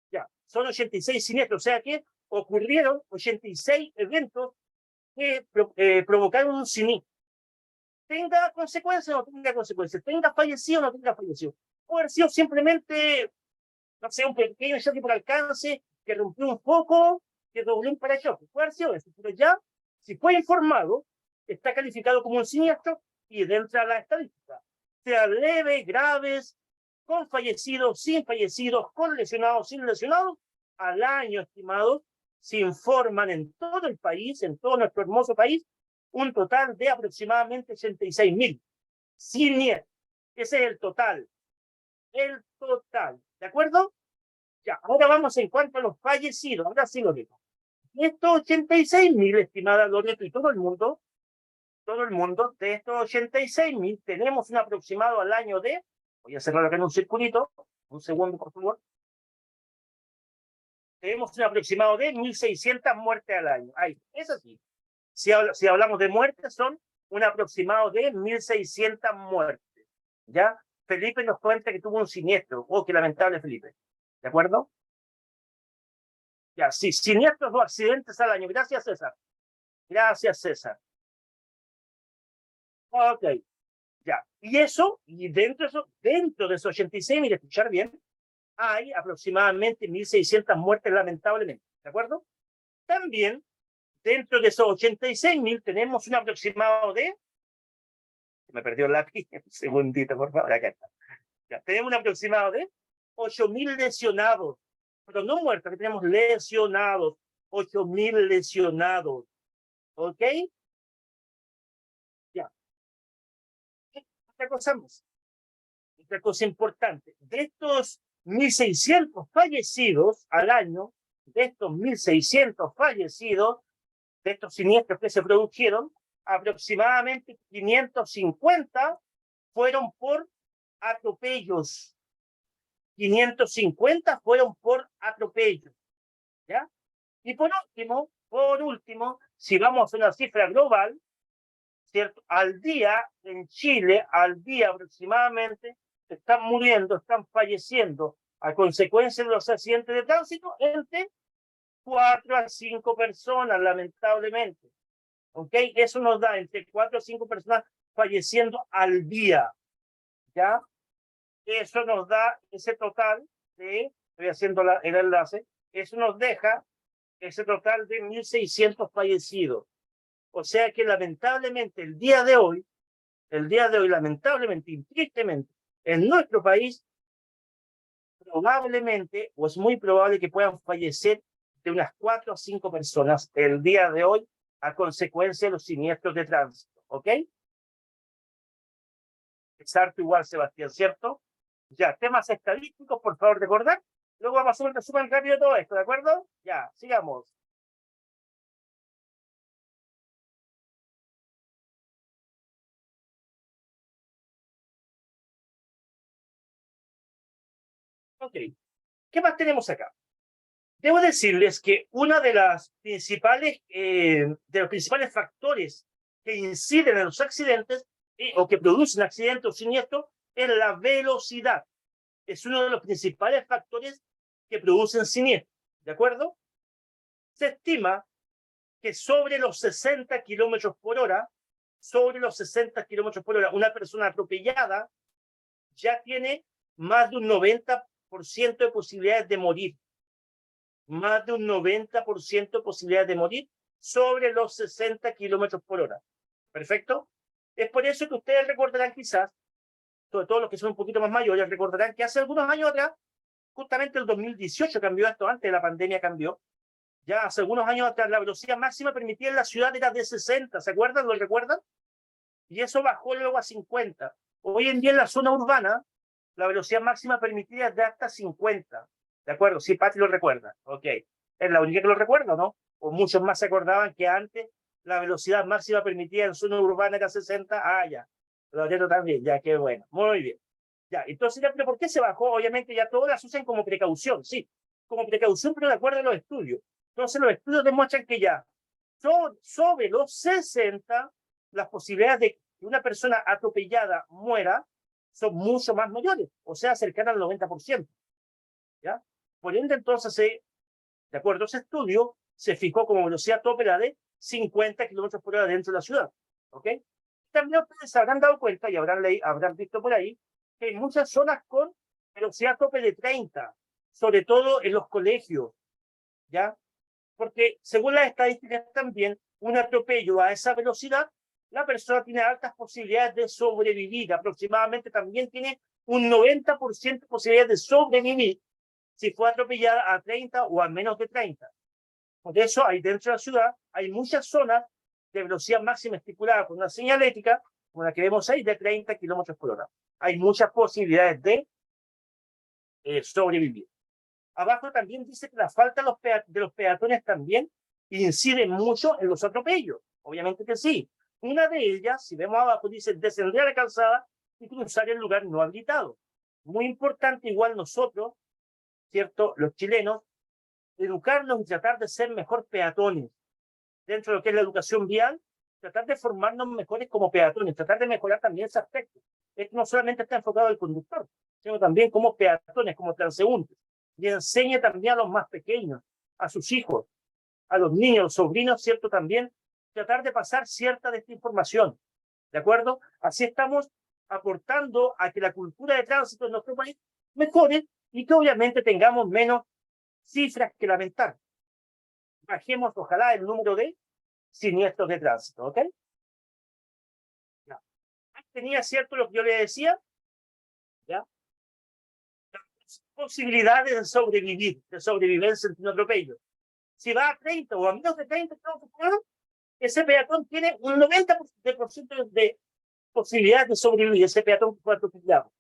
Ya, son 86 siniestros, o sea que ocurrieron 86 eventos que provocaron un siniestro. Tenga consecuencias o no tenga consecuencias, tenga fallecido o no tenga fallecido. Puede haber sido simplemente, no sé, un pequeño choque por alcance, que rompió un foco, que dobló un parachoques. Puede haber sido eso, pero ya, si fue informado, está calificado como un siniestro y entra a la estadística. Sea leve, graves, con fallecidos, sin fallecidos, con lesionados, sin lesionados, al año estimado, se informan en todo el país, en todo nuestro hermoso país, un total de aproximadamente 86.000 siniestros. Ese es el total. El total. ¿De acuerdo? Ya, ahora vamos en cuanto a los fallecidos. Ahora sí lo digo. Estos 86.000, estimada Loreto, y todo el mundo, de estos 86.000, tenemos un aproximado al año de, voy a cerrar acá en un circulito, un segundo, por favor. Tenemos un aproximado de 1.600 muertes al año. Ahí, es así. Si hablamos de muertes, son un aproximado de 1.600 muertes. ¿Ya? Felipe nos cuenta que tuvo un siniestro. Oh, qué lamentable, Felipe. ¿De acuerdo? Ya, sí, siniestros o accidentes al año. Gracias, César. Gracias, César. Ok, ya. Y dentro de esos 86, mire, escuchar bien, hay aproximadamente 1.600 muertes, lamentablemente. ¿De acuerdo? También, dentro de esos 86.000, tenemos un aproximado de. Me perdió el lápiz. Un segundito, por favor. Acá está. Ya, tenemos un aproximado de 8.000 lesionados. Pero no muertos, que tenemos lesionados. 8.000 lesionados. ¿Ok? Ya. Otra cosa más. Otra cosa importante. De estos 1.600 fallecidos al año, de estos 1.600 fallecidos, de estos siniestros que se produjeron, aproximadamente 550 fueron por atropellos. 550 fueron por atropellos. ¿Ya? Y por último, si vamos a una cifra global, ¿cierto? Al día, en Chile, al día aproximadamente, están muriendo, están falleciendo a consecuencia de los accidentes de tránsito entre 4 a 5 personas, lamentablemente. ¿Ok? Eso nos da entre 4 a 5 personas falleciendo al día. ¿Ya? Eso nos da ese total de, estoy haciendo el enlace, eso nos deja ese total de 1.600 fallecidos. O sea que lamentablemente el día de hoy, lamentablemente y tristemente, en nuestro país, probablemente, o es muy probable que puedan fallecer de unas 4 a 5 personas el día de hoy a consecuencia de los siniestros de tránsito. ¿Ok? Es harto igual, Sebastián, ¿cierto? Ya, temas estadísticos, por favor, recordar. Luego vamos a hacer un resumen rápido de todo esto, ¿de acuerdo? Ya, sigamos. Ok, ¿qué más tenemos acá? Debo decirles que una de las principales, de los principales factores que inciden en los accidentes o que producen accidentes o siniestros es la velocidad. Es uno de los principales factores que producen siniestros, ¿de acuerdo? Se estima que sobre los 60 kilómetros por hora, una persona atropellada ya tiene más de un 90% de posibilidades de morir. Más de un 90% de posibilidades de morir sobre los 60 kilómetros por hora. ¿Perfecto? Es por eso que ustedes recordarán quizás, sobre todo los que son un poquito más mayores, recordarán que hace algunos años atrás, justamente el 2018 cambió esto, antes de la pandemia cambió, ya hace algunos años atrás la velocidad máxima permitida en la ciudad era de 60, ¿se acuerdan? ¿Lo recuerdan? Y eso bajó luego a 50. Hoy en día en la zona urbana, la velocidad máxima permitida es de hasta 50. ¿De acuerdo? Sí, Pati lo recuerda. Ok. Es la única que lo recuerda, ¿no? O muchos más se acordaban que antes la velocidad máxima permitida en zona urbana era 60. Ah, ya. Lo entiendo también. Ya, qué bueno. Muy bien. Ya, entonces, ¿pero por qué se bajó? Obviamente ya todas las usan como precaución, sí. Como precaución, pero de acuerdo a los estudios. Entonces, los estudios demuestran que ya sobre los 60, las posibilidades de que una persona atropellada muera son mucho más mayores, o sea, cercanas al 90%. ¿Ya? Por ende, entonces, de acuerdo a ese estudio, se fijó como velocidad tope la de 50 kilómetros por hora dentro de la ciudad. ¿Ok? También ustedes se habrán dado cuenta y habrán visto por ahí que hay muchas zonas con velocidad tope de 30, sobre todo en los colegios, ¿ya? Porque según las estadísticas también, un atropello a esa velocidad, la persona tiene altas posibilidades de sobrevivir. Aproximadamente también tiene un 90% de posibilidades de sobrevivir si fue atropellada a 30 o a menos de 30. Por eso, ahí dentro de la ciudad, hay muchas zonas de velocidad máxima estipulada con una señalética, como la que vemos ahí, de 30 kilómetros por hora. Hay muchas posibilidades de sobrevivir. Abajo también dice que la falta de los peatones también incide mucho en los atropellos. Obviamente que sí. Una de ellas, si vemos abajo, dice descender a la calzada y cruzar el lugar no habilitado. Muy importante, igual nosotros, ¿cierto? Los chilenos, educarnos y tratar de ser mejor peatones. Dentro de lo que es la educación vial, tratar de formarnos mejores como peatones, tratar de mejorar también ese aspecto. Esto no solamente está enfocado al conductor, sino también como peatones, como transeúntes. Y enseña también a los más pequeños, a sus hijos, a los niños, los sobrinos, ¿cierto? También tratar de pasar cierta de esta información, ¿de acuerdo? Así estamos aportando a que la cultura de tránsito en nuestro país mejore y que obviamente tengamos menos cifras que lamentar. Bajemos, ojalá, el número de siniestros de tránsito, ¿ok? Ya. Tenía cierto lo que yo le decía, ¿ya? Posibilidades de sobrevivir, de sobrevivencia en un atropello. Si va a 30 o a menos de 30 kilómetros por hora, ese peatón tiene un 90% de posibilidades de sobrevivir, ese peatón que fue atropellado.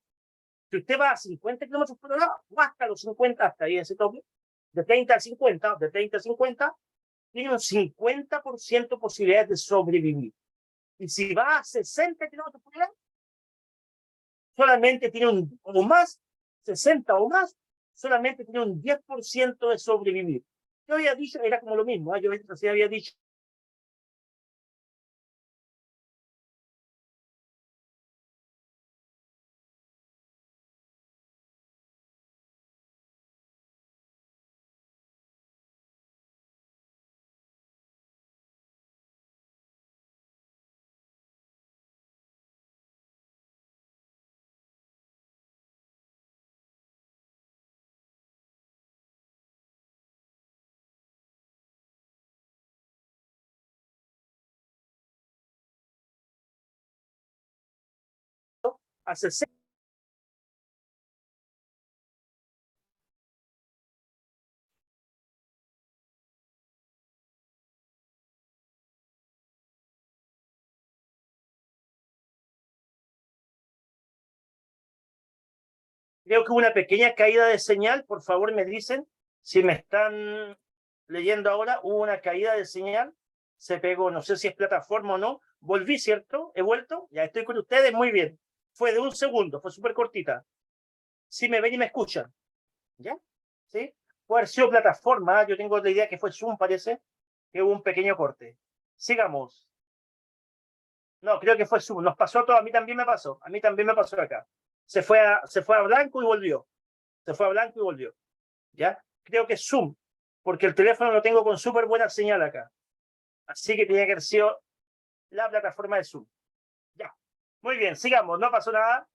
Si usted va a 50 kilómetros por hora, o hasta los 50, hasta ahí ese tope, de 30 a 50, de 30 a 50, tiene un 50% de posibilidades de sobrevivir. Y si va a 60 kilómetros por hora, solamente tiene o más, 60 o más, solamente tiene un 10% de sobrevivir. Yo había dicho, era como lo mismo, yo recién había dicho a 60. Creo que hubo una pequeña caída de señal. Por favor, me dicen si me están leyendo ahora. Hubo una caída de señal. Se pegó, no sé si es plataforma o no. Volví, ¿cierto? He vuelto. Ya estoy con ustedes. Muy bien. Fue de un segundo. Fue súper cortita. Si me ven y me escuchan. ¿Ya? ¿Sí? Puede haber sido plataforma. Yo tengo la idea que fue Zoom, parece. Que hubo un pequeño corte. Sigamos. No, creo que fue Zoom. Nos pasó todo. A mí también me pasó. A mí también me pasó acá. Se fue a blanco y volvió. Se fue a blanco y volvió. ¿Ya? Creo que es Zoom, porque el teléfono lo tengo con súper buena señal acá. Así que tiene que haber sido la plataforma de Zoom. Ya. Muy bien, sigamos. No pasó nada.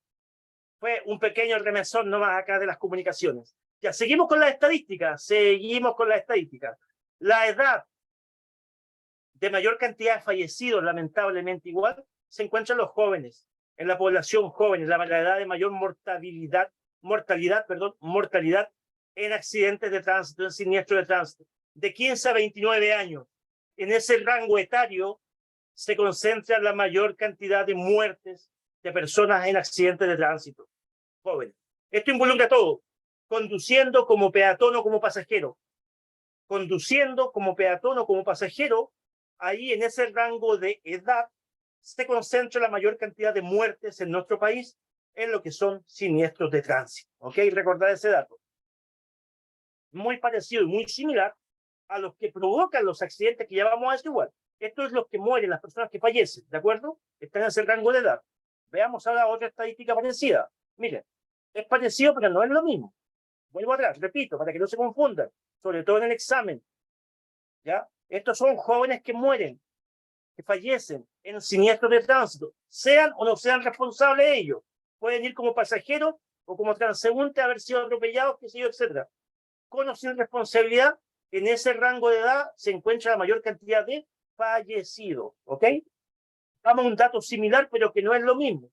Fue un pequeño remesón nomás acá de las comunicaciones. Ya, seguimos con las estadísticas. Seguimos con las estadísticas. La edad de mayor cantidad de fallecidos, lamentablemente igual, se encuentran los jóvenes. En la población joven, la edad de mayor mortalidad en accidentes de tránsito, en siniestros de tránsito, de 15 a 29 años. En ese rango etario se concentra la mayor cantidad de muertes de personas en accidentes de tránsito, jóvenes. Esto involucra todo, conduciendo como peatón o como pasajero. Conduciendo como peatón o como pasajero, ahí en ese rango de edad se concentra la mayor cantidad de muertes en nuestro país en lo que son siniestros de tránsito. ¿Ok? Recordad ese dato. Muy parecido y muy similar a los que provocan los accidentes que ya vamos a decir igual. Esto es los que mueren, las personas que fallecen, ¿de acuerdo? Están en ese rango de edad. Veamos ahora otra estadística parecida. Miren, es parecido, pero no es lo mismo. Vuelvo atrás, repito, para que no se confundan, sobre todo en el examen. ¿Ya? Estos son jóvenes que mueren, que fallecen en siniestros de tránsito, sean o no sean responsables de ellos. Pueden ir como pasajeros o como transeúntes, haber sido atropellados, qué sé yo, etcétera. Con o sin responsabilidad, en ese rango de edad se encuentra la mayor cantidad de fallecidos. ¿Ok? Vamos a un dato similar, pero que no es lo mismo.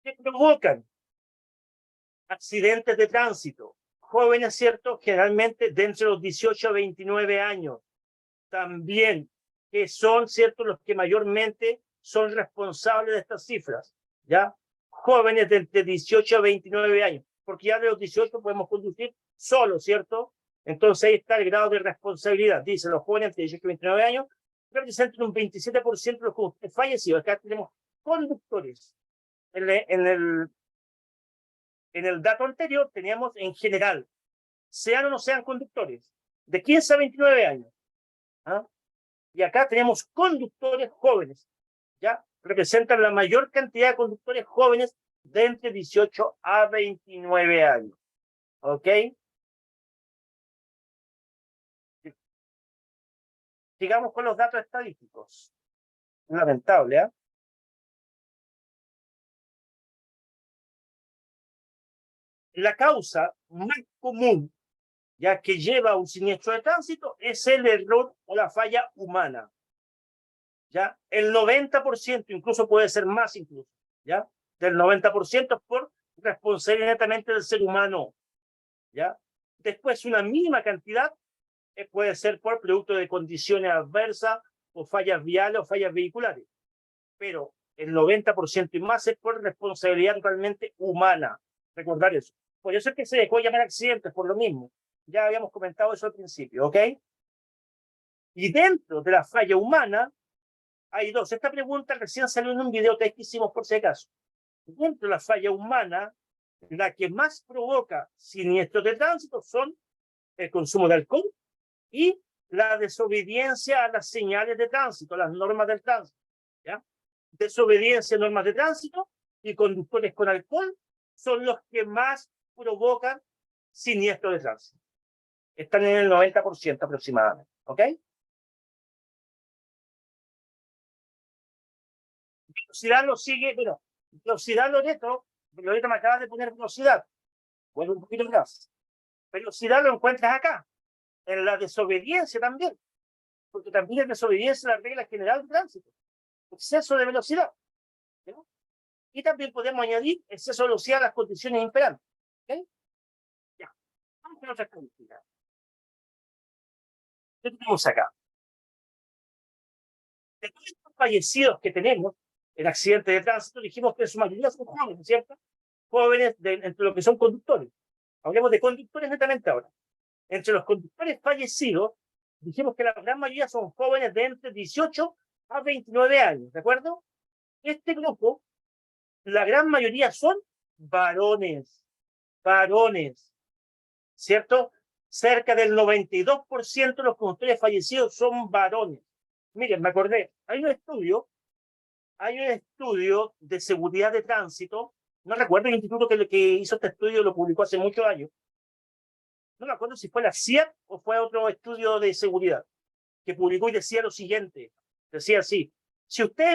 ¿Qué provocan accidentes de tránsito? Jóvenes, ¿cierto? Generalmente de entre los 18 a 29 años. También, que son, ¿cierto?, los que mayormente son responsables de estas cifras, ¿ya? Jóvenes de entre 18 a 29 años, porque ya de los 18 podemos conducir solo, ¿cierto? Entonces ahí está el grado de responsabilidad. Dice, los jóvenes entre 18 y 29 años representan un 27% de los fallecidos. Acá tenemos conductores. En el dato anterior teníamos en general, sean o no sean conductores, de 15 a 29 años. ¿Ah? Y acá tenemos conductores jóvenes, ¿ya? Representan la mayor cantidad de conductores jóvenes de entre 18 a 29 años. ¿Ok? Sigamos con los datos estadísticos. Lamentable, ¿eh? La causa más común, ya que lleva a un siniestro de tránsito, es el error o la falla humana. ¿Ya? El 90%, incluso puede ser más incluso, ¿ya? Del 90% por responsabilidad netamente del ser humano, ¿ya? Después una mínima cantidad puede ser por producto de condiciones adversas o fallas viales o fallas vehiculares, pero el 90% y más es por responsabilidad totalmente humana, recordar eso. Por eso es que se dejó llamar accidentes, por lo mismo. Ya habíamos comentado eso al principio, ¿ok? Y dentro de la falla humana, hay dos. Esta pregunta recién salió en un video que hicimos por si acaso. Dentro de la falla humana, la que más provoca siniestros de tránsito son el consumo de alcohol y la desobediencia a las señales de tránsito, las normas del tránsito. ¿Ya? Desobediencia a normas de tránsito y conductores con alcohol son los que más provocan siniestros de tránsito. Están en el 90% aproximadamente. ¿Ok? Velocidad lo sigue, bueno, velocidad Loreto me acaba de poner velocidad. Vuelvo un poquito atrás. Velocidad lo encuentras acá, en la desobediencia también, porque también es desobediencia a la regla general de tránsito, exceso de velocidad. ¿No? Y también podemos añadir exceso de velocidad a las condiciones imperantes. ¿Okay? Ya. Vamos a otra estadística. ¿Qué tenemos acá? De todos estos fallecidos que tenemos en accidentes de tránsito, dijimos que en su mayoría son jóvenes, ¿cierto? Jóvenes entre los que son conductores. Hablemos de conductores netamente ahora. Entre los conductores fallecidos, dijimos que la gran mayoría son jóvenes de entre 18 a 29 años, ¿de acuerdo? Este grupo, la gran mayoría son varones, ¿cierto? Cerca del 92% de los conductores fallecidos son varones. Miren, me acordé, hay un estudio de seguridad de tránsito, no recuerdo el instituto que hizo este estudio, lo publicó hace muchos años, no me acuerdo si fue la CIAT o fue otro estudio de seguridad, que publicó y decía lo siguiente, decía así, si usted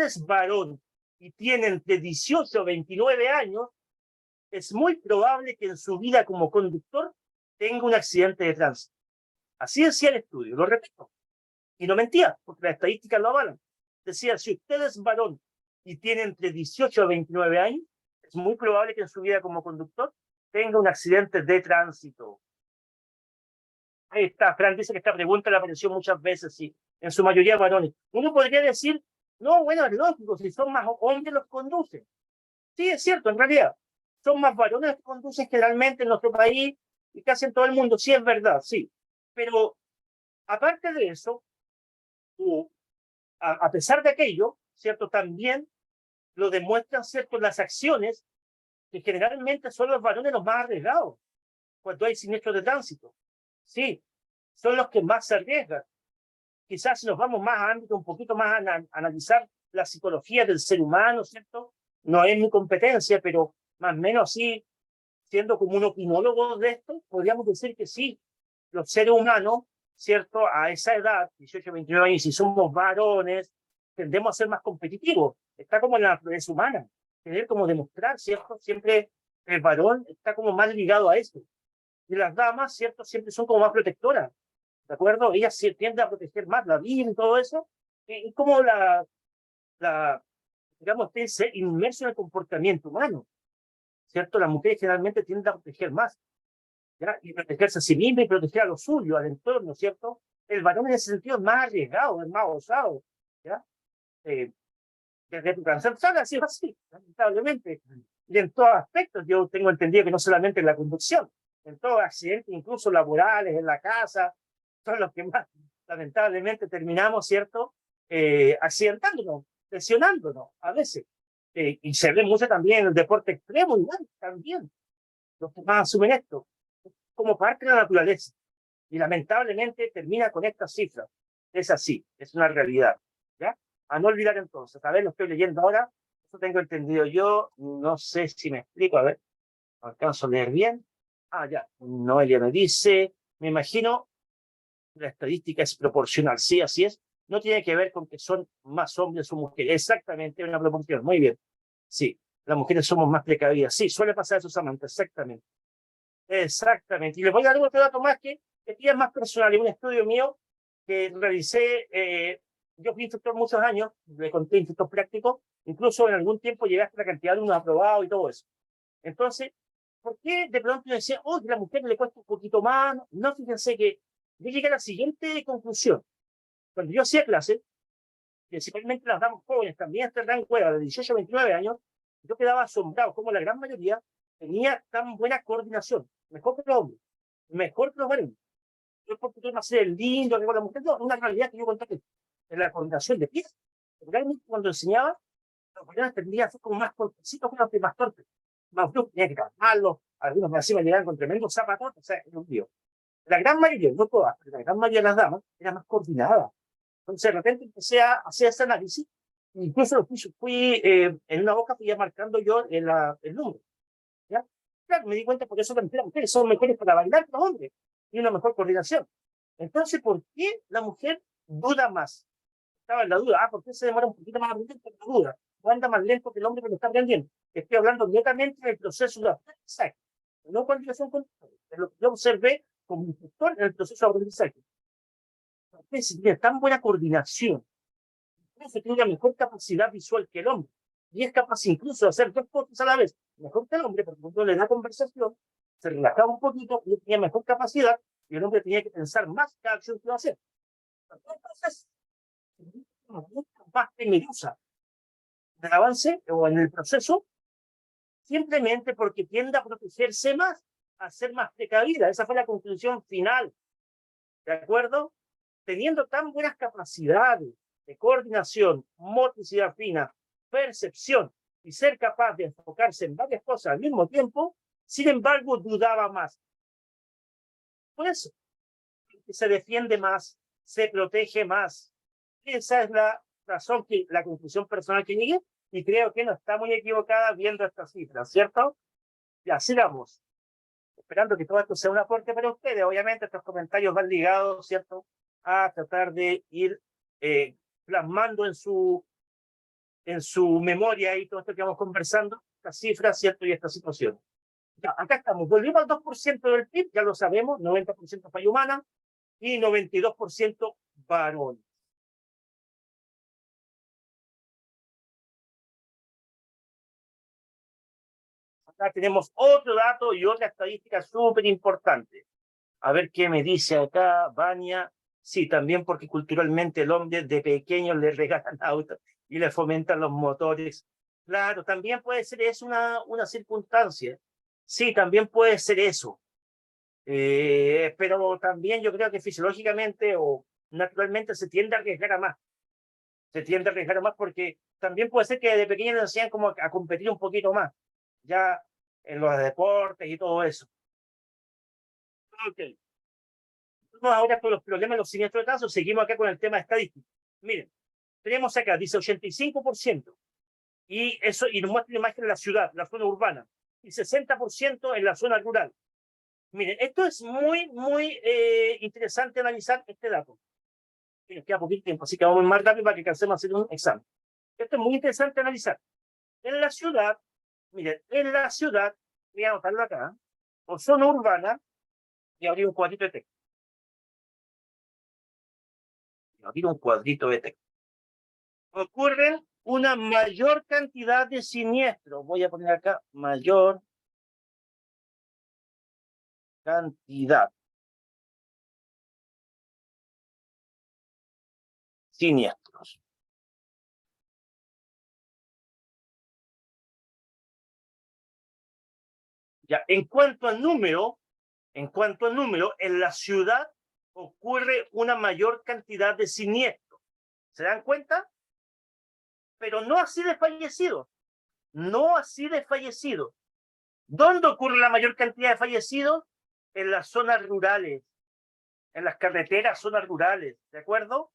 es varón y tiene entre 18 a 29 años, es muy probable que en su vida como conductor tenga un accidente de tránsito. Así decía el estudio, lo repito. Y no mentía, porque las estadísticas lo avalan. Decía, si usted es varón y tiene entre 18 a 29 años, es muy probable que en su vida como conductor tenga un accidente de tránsito. Ahí está, Fran dice que esta pregunta le apareció muchas veces, sí, en su mayoría varones. Uno podría decir, no, bueno, es lógico, si son más hombres los conducen. Sí, es cierto, en realidad. Son más varones los que conducen generalmente en nuestro país y casi en todo el mundo, sí es verdad, sí. Pero aparte de eso, a pesar de aquello, ¿cierto? También lo demuestran, ¿cierto? Las acciones que generalmente son los varones los más arriesgados cuando hay siniestros de tránsito. Sí, son los que más se arriesgan. Quizás si nos vamos más a ámbito, un poquito más a analizar la psicología del ser humano, ¿cierto? No es mi competencia, pero más o menos así, siendo como un opinólogo de esto, podríamos decir que sí, los seres humanos, ¿cierto? A esa edad, 18, 29 años, si somos varones, tendemos a ser más competitivos. Está como en la naturaleza humana, tener como demostrar, ¿cierto? Siempre el varón está como más ligado a eso. Y las damas, ¿cierto? Siempre son como más protectoras, ¿de acuerdo? Ellas tienden a proteger más la vida y todo eso. Y como digamos, ser inmerso en el comportamiento humano, ¿cierto? Las mujeres generalmente tienden a proteger más, ¿ya? Y protegerse a sí misma y proteger a lo suyo, al entorno, ¿cierto? El varón en ese sentido es más arriesgado, es más osado, ¿ya? Desde tu transversal ha sido así, lamentablemente. Y en todos aspectos, yo tengo entendido que no solamente en la conducción, en todos accidentes, incluso laborales, en la casa, son los que más, lamentablemente, terminamos, ¿cierto? Accidentándonos, lesionándonos a veces. Y se ve mucho también en el deporte extremo, igual, también. Los que más asumen esto, como parte de la naturaleza. Y lamentablemente termina con estas cifras. Es así, es una realidad. ¿Ya? A no olvidar entonces, a ver, lo estoy leyendo ahora, eso tengo entendido yo, no sé si me explico, a ver, alcanzo a leer bien. Ah, ya, Noelia me dice, me imagino, la estadística es proporcional, sí, así es, no tiene que ver con que son más hombres o mujeres, exactamente, una proporción, muy bien, sí, las mujeres somos más precavidas, sí, suele pasar eso, Samantha, exactamente, exactamente, y les voy a dar otro dato más que es más personal, y un estudio mío que realicé, yo fui instructor muchos años, le conté instructor práctico, incluso en algún tiempo llegué hasta la cantidad de unos aprobados y todo eso. Entonces, ¿por qué de pronto yo decía, oh, que a la mujer le cuesta un poquito más? No, fíjense que yo llegué a la siguiente conclusión. Cuando yo hacía clase, principalmente las damas jóvenes, también este rango de 18 a 29 años, yo quedaba asombrado como la gran mayoría tenía tan buena coordinación, mejor que los hombres, mejor que los varones. No es porque tú no ser lindo, que con la mujer, no, una realidad que yo conté en la coordinación de pies. Realmente cuando enseñaba, los varones tendrían a ser como más torpecitos que los que más torpes. Más bruscos, tenía que calmarlos, algunos me encima llegaban con tremendos zapatos, o sea, era un lío. La gran mayoría, no todas, pero la gran mayoría de las damas era más coordinada. Entonces, de repente empecé a hacer ese análisis, incluso lo fui en una hoja, fui ya marcando yo el número. ¿Ya? Claro, me di cuenta por eso también las mujeres son mejores para bailar que los hombres y una mejor coordinación. Entonces, ¿por qué la mujer duda más? Estaba en la duda, ¿por qué se demora un poquito más a aprender? Por la duda, o anda más lento que el hombre que lo está aprendiendo. Estoy hablando netamente del proceso de aprendizaje, no coordinación con de lo que yo observé como instructor en el proceso de aprendizaje. Entonces, si tiene tan buena coordinación, Eso tiene una mejor capacidad visual que el hombre. Y es capaz incluso de hacer dos cosas a la vez. Mejor que el hombre, porque cuando le da conversación, se relajaba un poquito y tenía mejor capacidad, y el hombre tenía que pensar más cada acción que iba a hacer. Entonces, más temerosa del avance o en el proceso, simplemente porque tiende a protegerse más, a ser más precavida. Esa fue la conclusión final. ¿De acuerdo? Teniendo tan buenas capacidades de coordinación, motricidad fina, percepción y ser capaz de enfocarse en varias cosas al mismo tiempo, sin embargo, dudaba más. Por eso, se defiende más, se protege más. Esa es la razón, la conclusión personal que llegué, y creo que no está muy equivocada viendo estas cifras, ¿cierto? Ya, sigamos. Esperando que todo esto sea un aporte para ustedes. Obviamente estos comentarios van ligados, ¿cierto?, a tratar de ir plasmando en su memoria y todo esto que vamos conversando, estas cifras, ¿cierto?, y esta situación. Ya, acá estamos. Volvimos al 2% del PIB, ya lo sabemos, 90% falla humana y 92% varón. Acá tenemos otro dato y otra estadística súper importante. A ver qué me dice acá, Vania. Sí, también porque culturalmente el hombre de pequeño le regalan autos y le fomentan los motores. Claro, también puede ser eso una circunstancia. Sí, también puede ser eso. Pero también yo creo que fisiológicamente o naturalmente se tiende a arriesgar a más. Se tiende a arriesgar a más porque también puede ser que de pequeño le enseñan como a competir un poquito más, ya en los deportes y todo eso. Ok. Vamos ahora con los problemas de los siniestros de tránsito. Seguimos acá con el tema estadístico. Miren, tenemos acá, dice 85%, y eso, y nos muestra la imagen de la ciudad, la zona urbana, y 60% en la zona rural. Miren, esto es muy interesante analizar este dato. Nos queda poquito tiempo, así que vamos más rápido para que alcancemos a hacer un examen. Esto es muy interesante analizar. En la ciudad, miren, en la ciudad, voy a anotarlo acá, o zona urbana, y abrir un cuadrito de texto. Abrir un cuadrito de texto. Ocurren una mayor cantidad de siniestros. Voy a poner acá mayor cantidad siniestros. Ya, en cuanto al número, en la ciudad ocurre una mayor cantidad de siniestros. ¿Se dan cuenta? Pero no así de fallecidos. No así de fallecidos. ¿Dónde ocurre la mayor cantidad de fallecidos? En las zonas rurales, en las carreteras, zonas rurales, ¿de acuerdo?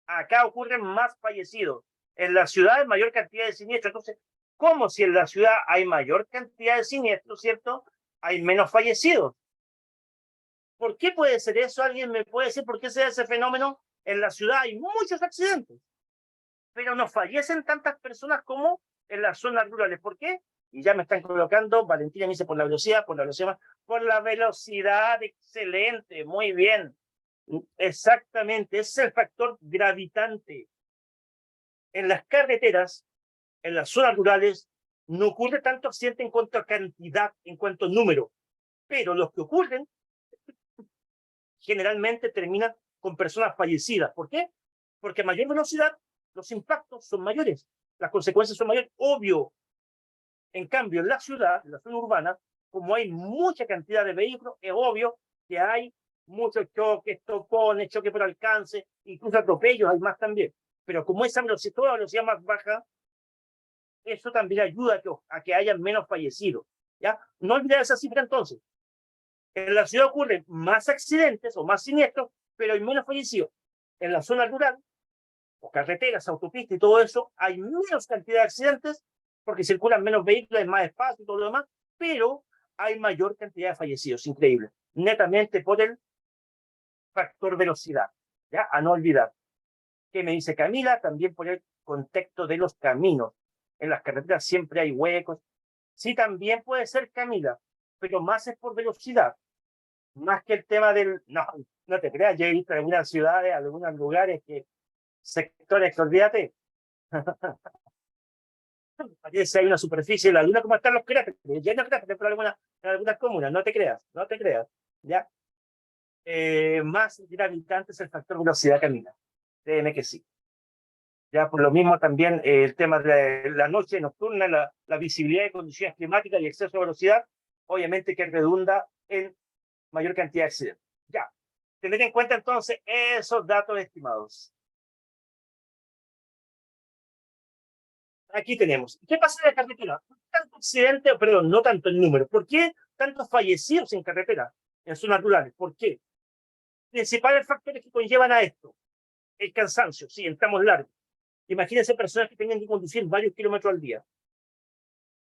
Acá ocurren más fallecidos. En la ciudad hay mayor cantidad de siniestros. Entonces, ¿cómo si en la ciudad hay mayor cantidad de siniestros, ¿cierto? Hay menos fallecidos. ¿Por qué puede ser eso? ¿Alguien me puede decir por qué se da ese fenómeno? En la ciudad hay muchos accidentes, pero no fallecen tantas personas como en las zonas rurales. ¿Por qué? Y ya me están colocando, Valentina me dice por la velocidad, por la velocidad, excelente, muy bien. Exactamente, ese es el factor gravitante. En las carreteras, en las zonas rurales, no ocurre tanto accidente en cuanto a cantidad, en cuanto a número, pero los que ocurren generalmente terminan con personas fallecidas. ¿Por qué? Porque a mayor velocidad los impactos son mayores, las consecuencias son mayores, obvio. En cambio, en la ciudad, en la zona urbana, como hay mucha cantidad de vehículos, es obvio que hay muchos choques, topones, choques por alcance, incluso atropellos hay más también. Pero como esa velocidad, toda la velocidad más baja, eso también ayuda a que haya menos fallecidos. ¿Ya? No olvidar esa cifra entonces. En la ciudad ocurren más accidentes o más siniestros, pero hay menos fallecidos. En la zona rural, o carreteras, autopistas y todo eso, hay menos cantidad de accidentes porque circulan menos vehículos, hay más espacio y todo lo demás, pero hay mayor cantidad de fallecidos. Increíble. Netamente por el factor velocidad. ¿Ya? A no olvidar. ¿Qué me dice Camila? También por el contexto de los caminos. En las carreteras siempre hay huecos. Sí, también puede ser, Camila, pero más es por velocidad. Más que el tema del... No, no te creas, yo he visto algunas ciudades, algunos lugares que sectores que olvídate. Parece hay una superficie de la luna como están los cráteres, ya no cráteres, pero en algunas comunas, no te creas, no te creas, ¿ya? Más de habitantes el factor velocidad camina, créeme que sí. Ya por lo mismo también el tema de la noche nocturna, la visibilidad de condiciones climáticas y exceso de velocidad, obviamente que redunda en mayor cantidad de accidentes. Ya, tener en cuenta entonces esos datos estimados. Aquí tenemos. ¿Qué pasa en la carretera? Tanto accidente, perdón, no tanto el número. ¿Por qué tantos fallecidos en carretera, en zonas rurales? ¿Por qué? Principales factores que conllevan a esto. El cansancio, sí, estamos largos. Imagínense personas que tengan que conducir varios kilómetros al día.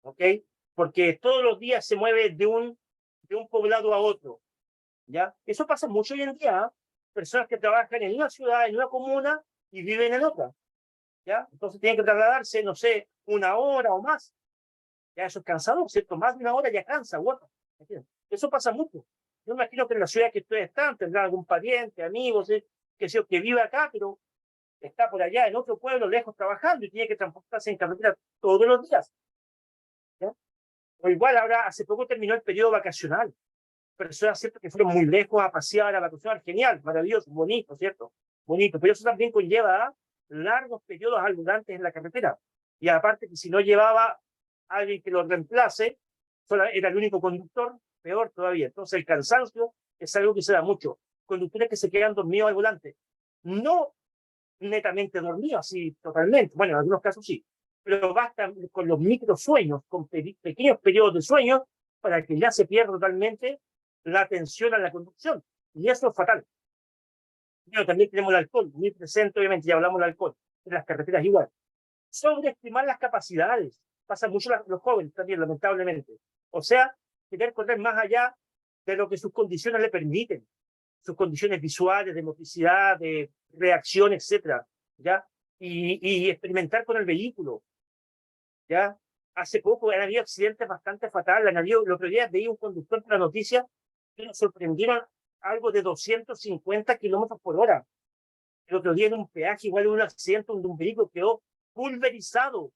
¿Ok? Porque todos los días se mueve de un poblado a otro. ¿Ya? Eso pasa mucho hoy en día. ¿Eh? Personas que trabajan en una ciudad, en una comuna y viven en otra. ¿Ya? Entonces tienen que trasladarse, no sé, una hora o más. Ya eso es cansador, ¿cierto? Más de una hora ya cansa, bueno. Eso pasa mucho. Yo me imagino que en la ciudad que ustedes están tendrán algún pariente, amigos, que vive acá, pero está por allá en otro pueblo lejos trabajando y tiene que transportarse en carretera todos los días. ¿Ya? O igual ahora, hace poco terminó el periodo vacacional. Personas, ¿cierto?, que fueron muy lejos a pasear, a vacacionar, genial, maravilloso, bonito, ¿cierto? Bonito, pero eso también conlleva a largos periodos alburantes en la carretera. Y aparte que si no llevaba a alguien que lo reemplace, solo era el único conductor, peor todavía. Entonces el cansancio es algo que se da mucho. Conductores que se quedan dormidos al volante. No netamente dormidos, así totalmente. Bueno, en algunos casos sí. Pero basta con los microsueños, con pequeños periodos de sueño, para que ya se pierda totalmente la atención a la conducción. Y eso es fatal. Bueno, también tenemos el alcohol, muy presente, obviamente, ya hablamos del alcohol, en las carreteras igual. Sobreestimar las capacidades. Pasa mucho los jóvenes también, lamentablemente. O sea, querer correr más allá de lo que sus condiciones le permiten. Sus condiciones visuales, de motricidad, de reacción, etcétera, ¿ya? Y experimentar con el vehículo, ¿ya? Hace poco han habido accidentes bastante fatales. El otro día veía un conductor de la noticia que nos sorprendieron algo de 250 kilómetros por hora. El otro día en un peaje, igual en un accidente donde un vehículo quedó pulverizado,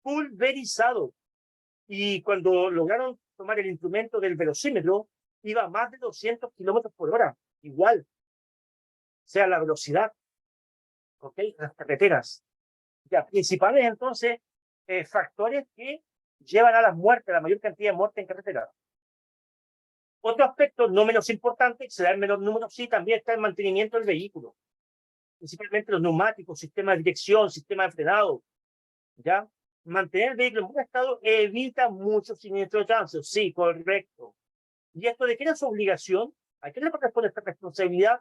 pulverizado. Y cuando lograron tomar el instrumento del velocímetro, iba a más de 200 kilómetros por hora, igual, sea la velocidad, ¿ok? Las carreteras. Ya, principales entonces factores que llevan a las muertes, la mayor cantidad de muertes en carretera. Otro aspecto no menos importante, se da el menor número, sí, también está el mantenimiento del vehículo, principalmente los neumáticos, sistema de dirección, sistema de frenado, ¿ya? Mantener el vehículo en buen estado evita muchos siniestros de tránsito, sí, correcto. ¿Y esto de qué es su obligación? ¿A quién le corresponde esta responsabilidad?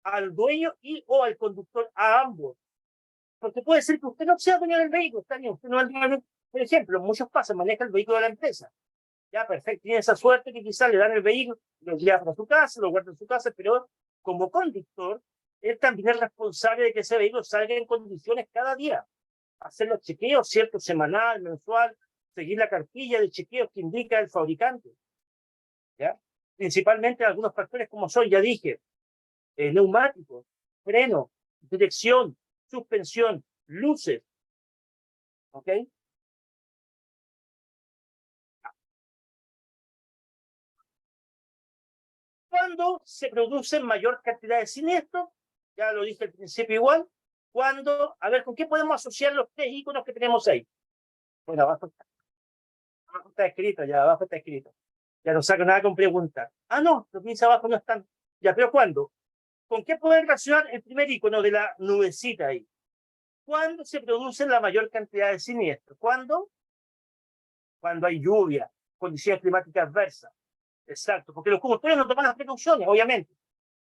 Al dueño y o al conductor, a ambos. Porque puede ser que usted no sea dueño del vehículo, está bien, usted no es dueño, por ejemplo, muchos pasan, maneja el vehículo de la empresa. Ya, perfecto, tiene esa suerte que quizás le dan el vehículo, lo lleva para su casa, lo guarda en su casa, pero como conductor, él también es responsable de que ese vehículo salga en condiciones cada día. Hacer los chequeos, cierto, semanal, mensual, seguir la cartilla de chequeos que indica el fabricante. ¿Ya? Principalmente algunos factores como son, ya dije, neumáticos, freno, dirección, suspensión, luces. ¿Ok? Cuando se producen mayor cantidad de siniestros, ya lo dije al principio igual, cuando, a ver, ¿con qué podemos asociar los tres iconos que tenemos ahí? Bueno, abajo está escrito, ya abajo está escrito. Ya no saco nada con preguntar. Ah, no, los mis abajo no están. Ya, pero ¿cuándo? ¿Con qué pueden relacionar el primer icono de la nubecita ahí? ¿Cuándo se produce la mayor cantidad de siniestros? ¿Cuándo? Cuando hay lluvia, condiciones climáticas adversas. Exacto, porque los conductores no toman las precauciones, obviamente.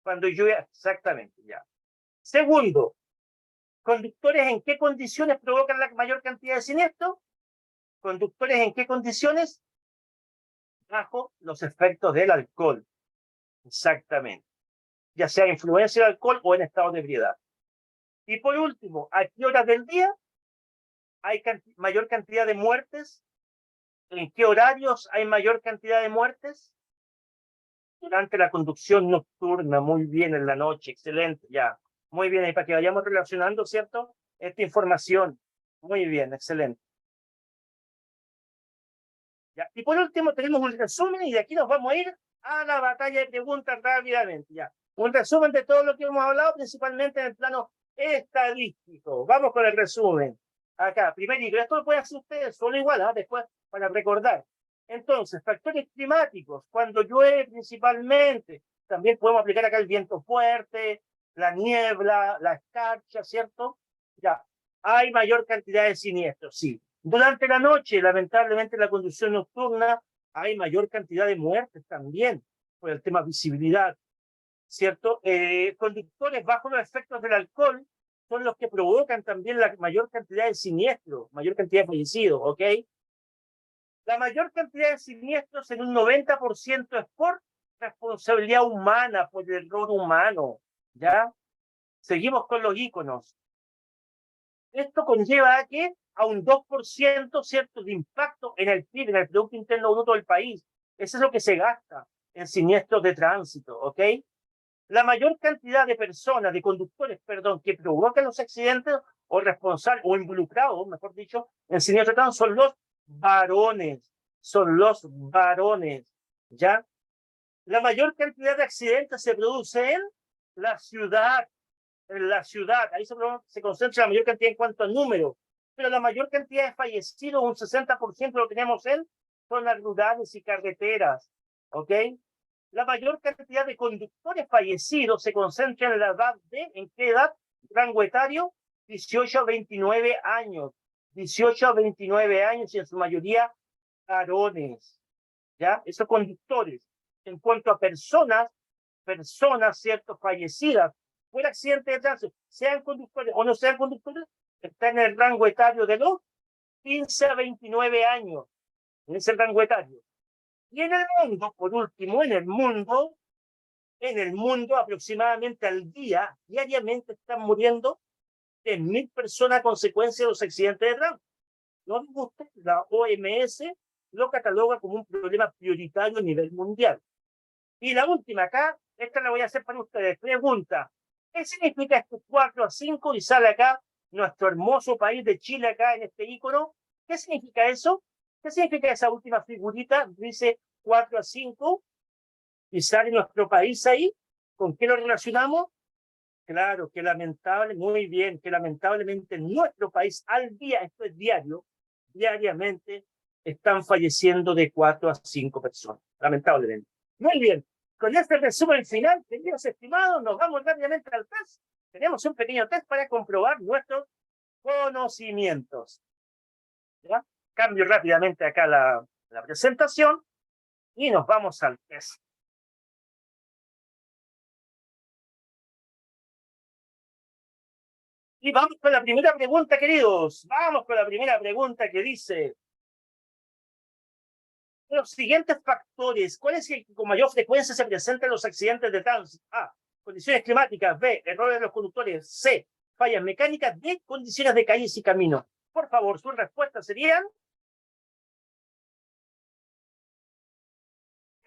Cuando hay lluvia, exactamente, ya. Segundo, ¿conductores en qué condiciones provocan la mayor cantidad de siniestros? ¿Conductores en qué condiciones? Bajo los efectos del alcohol. Exactamente. Ya sea influencia del alcohol o en estado de ebriedad. Y por último, ¿a qué horas del día hay mayor cantidad de muertes? ¿En qué horarios hay mayor cantidad de muertes? Durante la conducción nocturna, muy bien, en la noche, excelente, ya, Muy bien, y para que vayamos relacionando, ¿cierto? Esta información. Muy bien, excelente. Ya. Y por último tenemos un resumen y de aquí nos vamos a ir a la batalla de preguntas rápidamente. Ya. Un resumen de todo lo que hemos hablado, principalmente en el plano estadístico. Vamos con el resumen. Acá, primerito, esto lo pueden hacer ustedes solo igual, ¿eh? Después para recordar. Entonces, factores climáticos, cuando llueve principalmente, también podemos aplicar acá el viento fuerte, la niebla, la escarcha, ¿cierto? Ya, hay mayor cantidad de siniestros, sí. Durante la noche, lamentablemente, en la conducción nocturna hay mayor cantidad de muertes también por el tema visibilidad, ¿cierto? Conductores bajo los efectos del alcohol son los que provocan también la mayor cantidad de siniestros, mayor cantidad de fallecidos, ¿ok? La mayor cantidad de siniestros en un 90% es por responsabilidad humana, por el error humano, ¿ya? Seguimos con los íconos. Esto conlleva a que a un 2%, ¿cierto?, de impacto en el PIB, en el Producto Interno Bruto del país. Eso es lo que se gasta en siniestros de tránsito, ¿ok? La mayor cantidad de personas, de conductores, perdón, que provocan los accidentes o responsables o involucrados, mejor dicho, en siniestros de tránsito son los varones, ¿ya? La mayor cantidad de accidentes se produce la ciudad, en la ciudad, ahí se concentra la mayor cantidad en cuanto a número, pero la mayor cantidad de fallecidos, un 60% lo tenemos en zonas rurales y carreteras, ¿ok? La mayor cantidad de conductores fallecidos se concentra en la edad ¿en qué edad? Rango etario, 18 a 29 años, 18 a 29 años y en su mayoría varones, ¿ya? Esos conductores. En cuanto a personas, ¿cierto?, fallecidas por accidente de tránsito, sean conductores o no sean conductores, está en el rango etario de los 15 a 29 años, en ese rango etario. Y en el mundo, por último, en el mundo aproximadamente al día, diariamente están muriendo 10.000 personas a consecuencia de los accidentes de tránsito. No les gusta, la OMS lo cataloga como un problema prioritario a nivel mundial. Y la última acá, esta la voy a hacer para ustedes. Pregunta, ¿qué significa este 4 a 5? Y sale acá nuestro hermoso país de Chile acá en este icono. ¿Qué significa eso? ¿Qué significa esa última figurita? Dice 4 a 5 y sale nuestro país ahí. ¿Con qué lo relacionamos? Claro, que lamentable, muy bien, que lamentablemente en nuestro país al día, esto es diario, diariamente están falleciendo de 4 a 5 personas, lamentablemente. Muy bien, con este resumen final, queridos estimados, nos vamos rápidamente al test. Tenemos un pequeño test para comprobar nuestros conocimientos. ¿Ya? Cambio rápidamente acá la presentación y nos vamos al test. Y vamos con la primera pregunta, queridos. Vamos con la primera pregunta que dice: los siguientes factores, ¿cuál es el que con mayor frecuencia se presentan los accidentes de tránsito? A, condiciones climáticas. B, errores de los conductores. C, fallas mecánicas. D, condiciones de calles y caminos. Por favor, sus respuestas serían...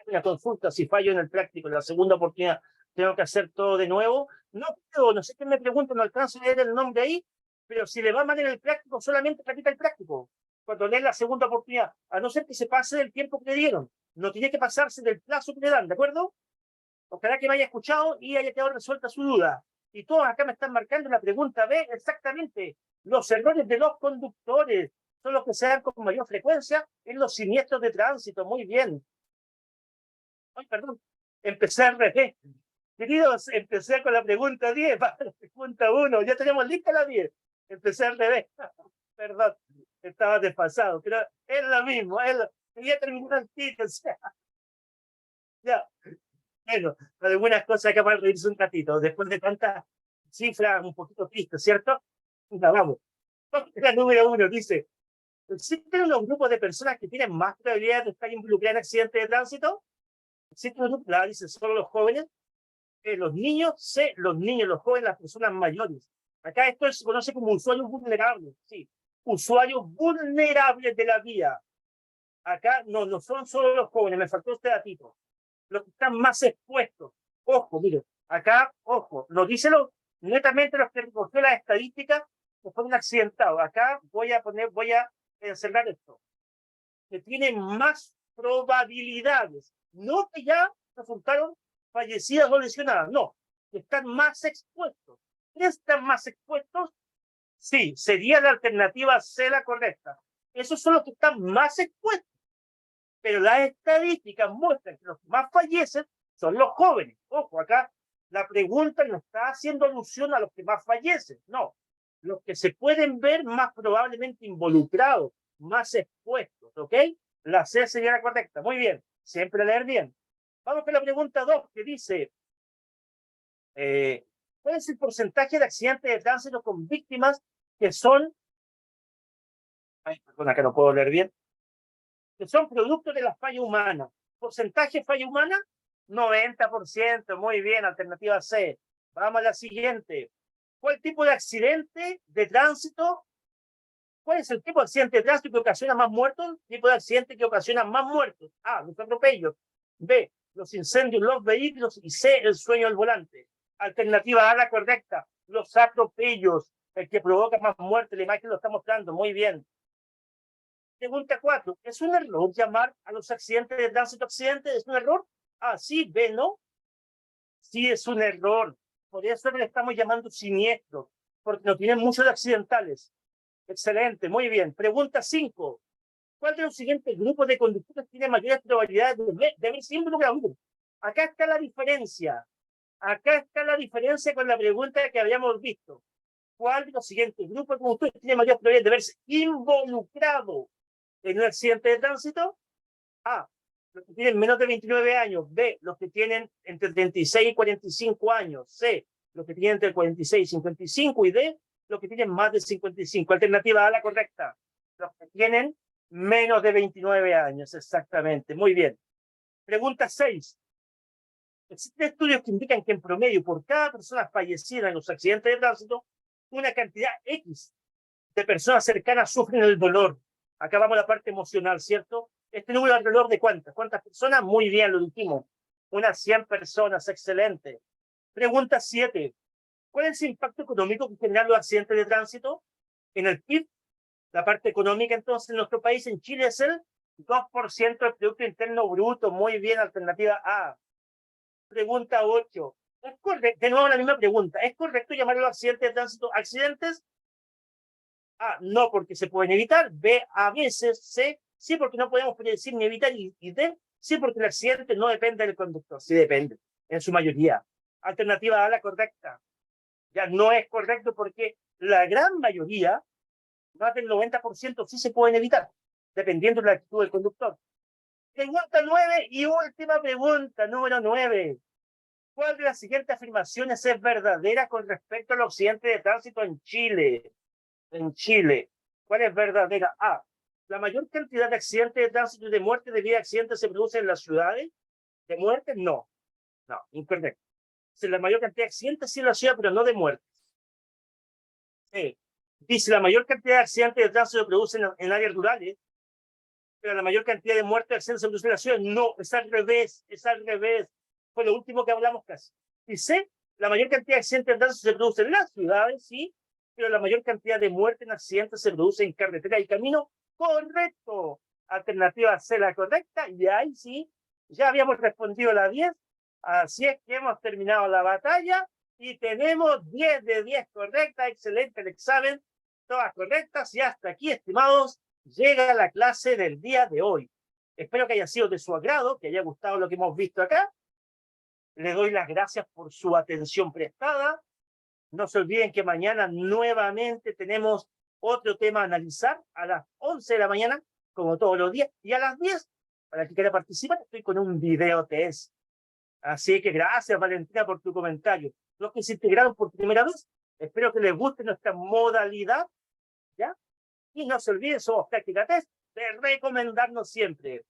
Una consulta, si fallo en el práctico, en la segunda oportunidad, tengo que hacer todo de nuevo. No puedo, no sé qué me pregunto, no alcanzo a leer el nombre ahí, pero si le va mal en el práctico, solamente repita el práctico. Cuando lee la segunda oportunidad, a no ser que se pase del tiempo que le dieron, no tiene que pasarse del plazo que le dan, ¿de acuerdo? Ojalá que me haya escuchado y haya quedado resuelta su duda. Y todos acá me están marcando la pregunta B, exactamente. Los errores de los conductores son los que se dan con mayor frecuencia en los siniestros de tránsito. Muy bien. Ay, perdón, empecé al revés. Queridos, empecé con la pregunta 10, para la pregunta 1, ya tenemos lista la 10. Empecé al revés. Perdón, estaba desfasado, pero es lo mismo, quería terminar el título, o sea, ya. Bueno, algunas cosas que para reírse un ratito, después de tantas cifras un poquito tristes, ¿cierto? Ya, vamos. La número 1 dice: ¿existen unos grupos de personas que tienen más probabilidad de estar involucradas en accidentes de tránsito? ¿Existen unos grupos? La dice solo los jóvenes. Los niños, C, los niños, los jóvenes, las personas mayores. Acá esto se conoce como usuarios vulnerables, sí. Usuarios vulnerables de la vía. Acá no son solo los jóvenes, me faltó este datito. Los que están más expuestos. Ojo, mire, acá, ojo, no dice netamente los que recogió las estadísticas que fueron accidentados. Acá voy a encerrar esto. Que tienen más probabilidades, no que ya resultaron fallecidas o lesionadas, no, que están más expuestos. ¿Están más expuestos? Sí, sería la alternativa C la correcta. Esos son los que están más expuestos. Pero las estadísticas muestran que los que más fallecen son los jóvenes. Ojo, acá la pregunta no está haciendo alusión a los que más fallecen, no. Los que se pueden ver más probablemente involucrados, más expuestos, ¿ok? La C sería la correcta. Muy bien, siempre leer bien. Vamos con la pregunta 2, que dice, ¿cuál es el porcentaje de accidentes de tránsito con víctimas que son, perdona que no puedo leer bien, que son producto de la falla humana? ¿Porcentaje de falla humana? 90%, muy bien, alternativa C. Vamos a la siguiente. ¿Cuál tipo de accidente de tránsito? ¿Cuál es el tipo de accidente de tránsito que ocasiona más muertos? ¿Tipo de accidente que ocasiona más muertos? A, los atropellos. B, los incendios, los vehículos. Y C, el sueño al volante. Alternativa A, la correcta. Los atropellos, el que provoca más muerte. La imagen lo está mostrando. Muy bien. Pregunta 4. ¿Es un error llamar a los accidentes de tránsito accidentes? ¿Es un error? A, sí. B, no. Sí, es un error. Por eso le estamos llamando siniestro, porque no tienen muchos de accidentales. Excelente, muy bien. Pregunta 5. ¿Cuál de los siguientes grupos de conductores tiene mayores probabilidades de ver sin involucrado? Acá está la diferencia. Acá está la diferencia con la pregunta que habíamos visto. ¿Cuál de los siguientes grupos de conductores tiene mayores probabilidades de verse involucrado en un accidente de tránsito? A, los que tienen menos de 29 años. B, los que tienen entre 36 y 45 años. C, los que tienen entre 46 y 55. Y D, los que tienen más de 55. Alternativa A, la correcta. Los que tienen menos de 29 años, exactamente. Muy bien. Pregunta 6. Existen estudios que indican que en promedio por cada persona fallecida en los accidentes de tránsito, una cantidad X de personas cercanas sufren el dolor. Acá vamos a la parte emocional, ¿cierto? Este número alrededor de ¿cuántas? ¿Cuántas personas? Muy bien, lo dijimos. Unas 100 personas, excelente. Pregunta 7. ¿Cuál es el impacto económico que generan los accidentes de tránsito? En el PIB, la parte económica entonces en nuestro país, en Chile, es el 2% del Producto Interno Bruto. Muy bien, alternativa A. Pregunta 8. ¿Es correcto? De nuevo la misma pregunta. ¿Es correcto llamar a los accidentes de tránsito accidentes? A, no porque se pueden evitar. B, a veces. C, sí porque no podemos predecir ni evitar. Y D, sí porque el accidente no depende del conductor. Sí depende, en su mayoría. Alternativa A, la correcta. Ya no es correcto porque la gran mayoría, más del 90%, sí se pueden evitar, dependiendo de la actitud del conductor. Pregunta 9 y última pregunta, número 9. ¿Cuál de las siguientes afirmaciones es verdadera con respecto al accidente de tránsito en Chile? En Chile, ¿cuál es verdadera? A, la mayor cantidad de accidentes de tránsito y de muerte debido a accidentes se produce en las ciudades. ¿De muerte? No. No, incorrecto. La mayor cantidad de accidentes sí en la ciudad, pero no de muertes. Dice, la mayor cantidad de accidentes de tránsito se producen en áreas rurales, pero la mayor cantidad de muertes de accidentes se producen en la ciudad. No, es al revés, es al revés. Fue lo último que hablamos casi. Y C, la mayor cantidad de accidentes de tránsito se producen en las ciudades, sí, pero la mayor cantidad de muertes en accidentes se produce en carretera y camino. Correcto. Alternativa C, la correcta. Y ahí sí, ya habíamos respondido la 10. Así es que hemos terminado la batalla y tenemos 10 de 10 correctas. Excelente el examen. Todas correctas. Y hasta aquí, estimados, llega la clase del día de hoy. Espero que haya sido de su agrado, que haya gustado lo que hemos visto acá. Les doy las gracias por su atención prestada. No se olviden que mañana nuevamente tenemos otro tema a analizar a las 11 de la mañana, como todos los días, y a las 10, para el que quiera participar, estoy con un video test. Así que gracias, Valentina, por tu comentario. Los que se integraron por primera vez, espero que les guste nuestra modalidad, ¿ya? Y no se olviden, somos Práctica Test, de recomendarnos siempre.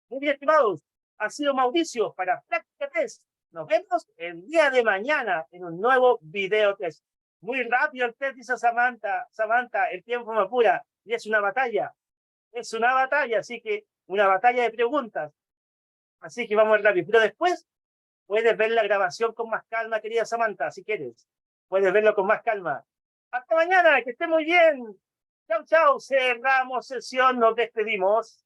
Muy bien, estimados, ha sido Mauricio para Práctica Test. Nos vemos el día de mañana en un nuevo video test. Muy rápido el test, dice Samantha. Samantha, el tiempo me apura y es una batalla. Es una batalla, así que una batalla de preguntas. Así que vamos rápido. Pero después puedes ver la grabación con más calma, querida Samantha, si quieres. puedes verlo con más calma. Hasta mañana, que esté muy bien. Chau, chau, cerramos sesión, nos despedimos.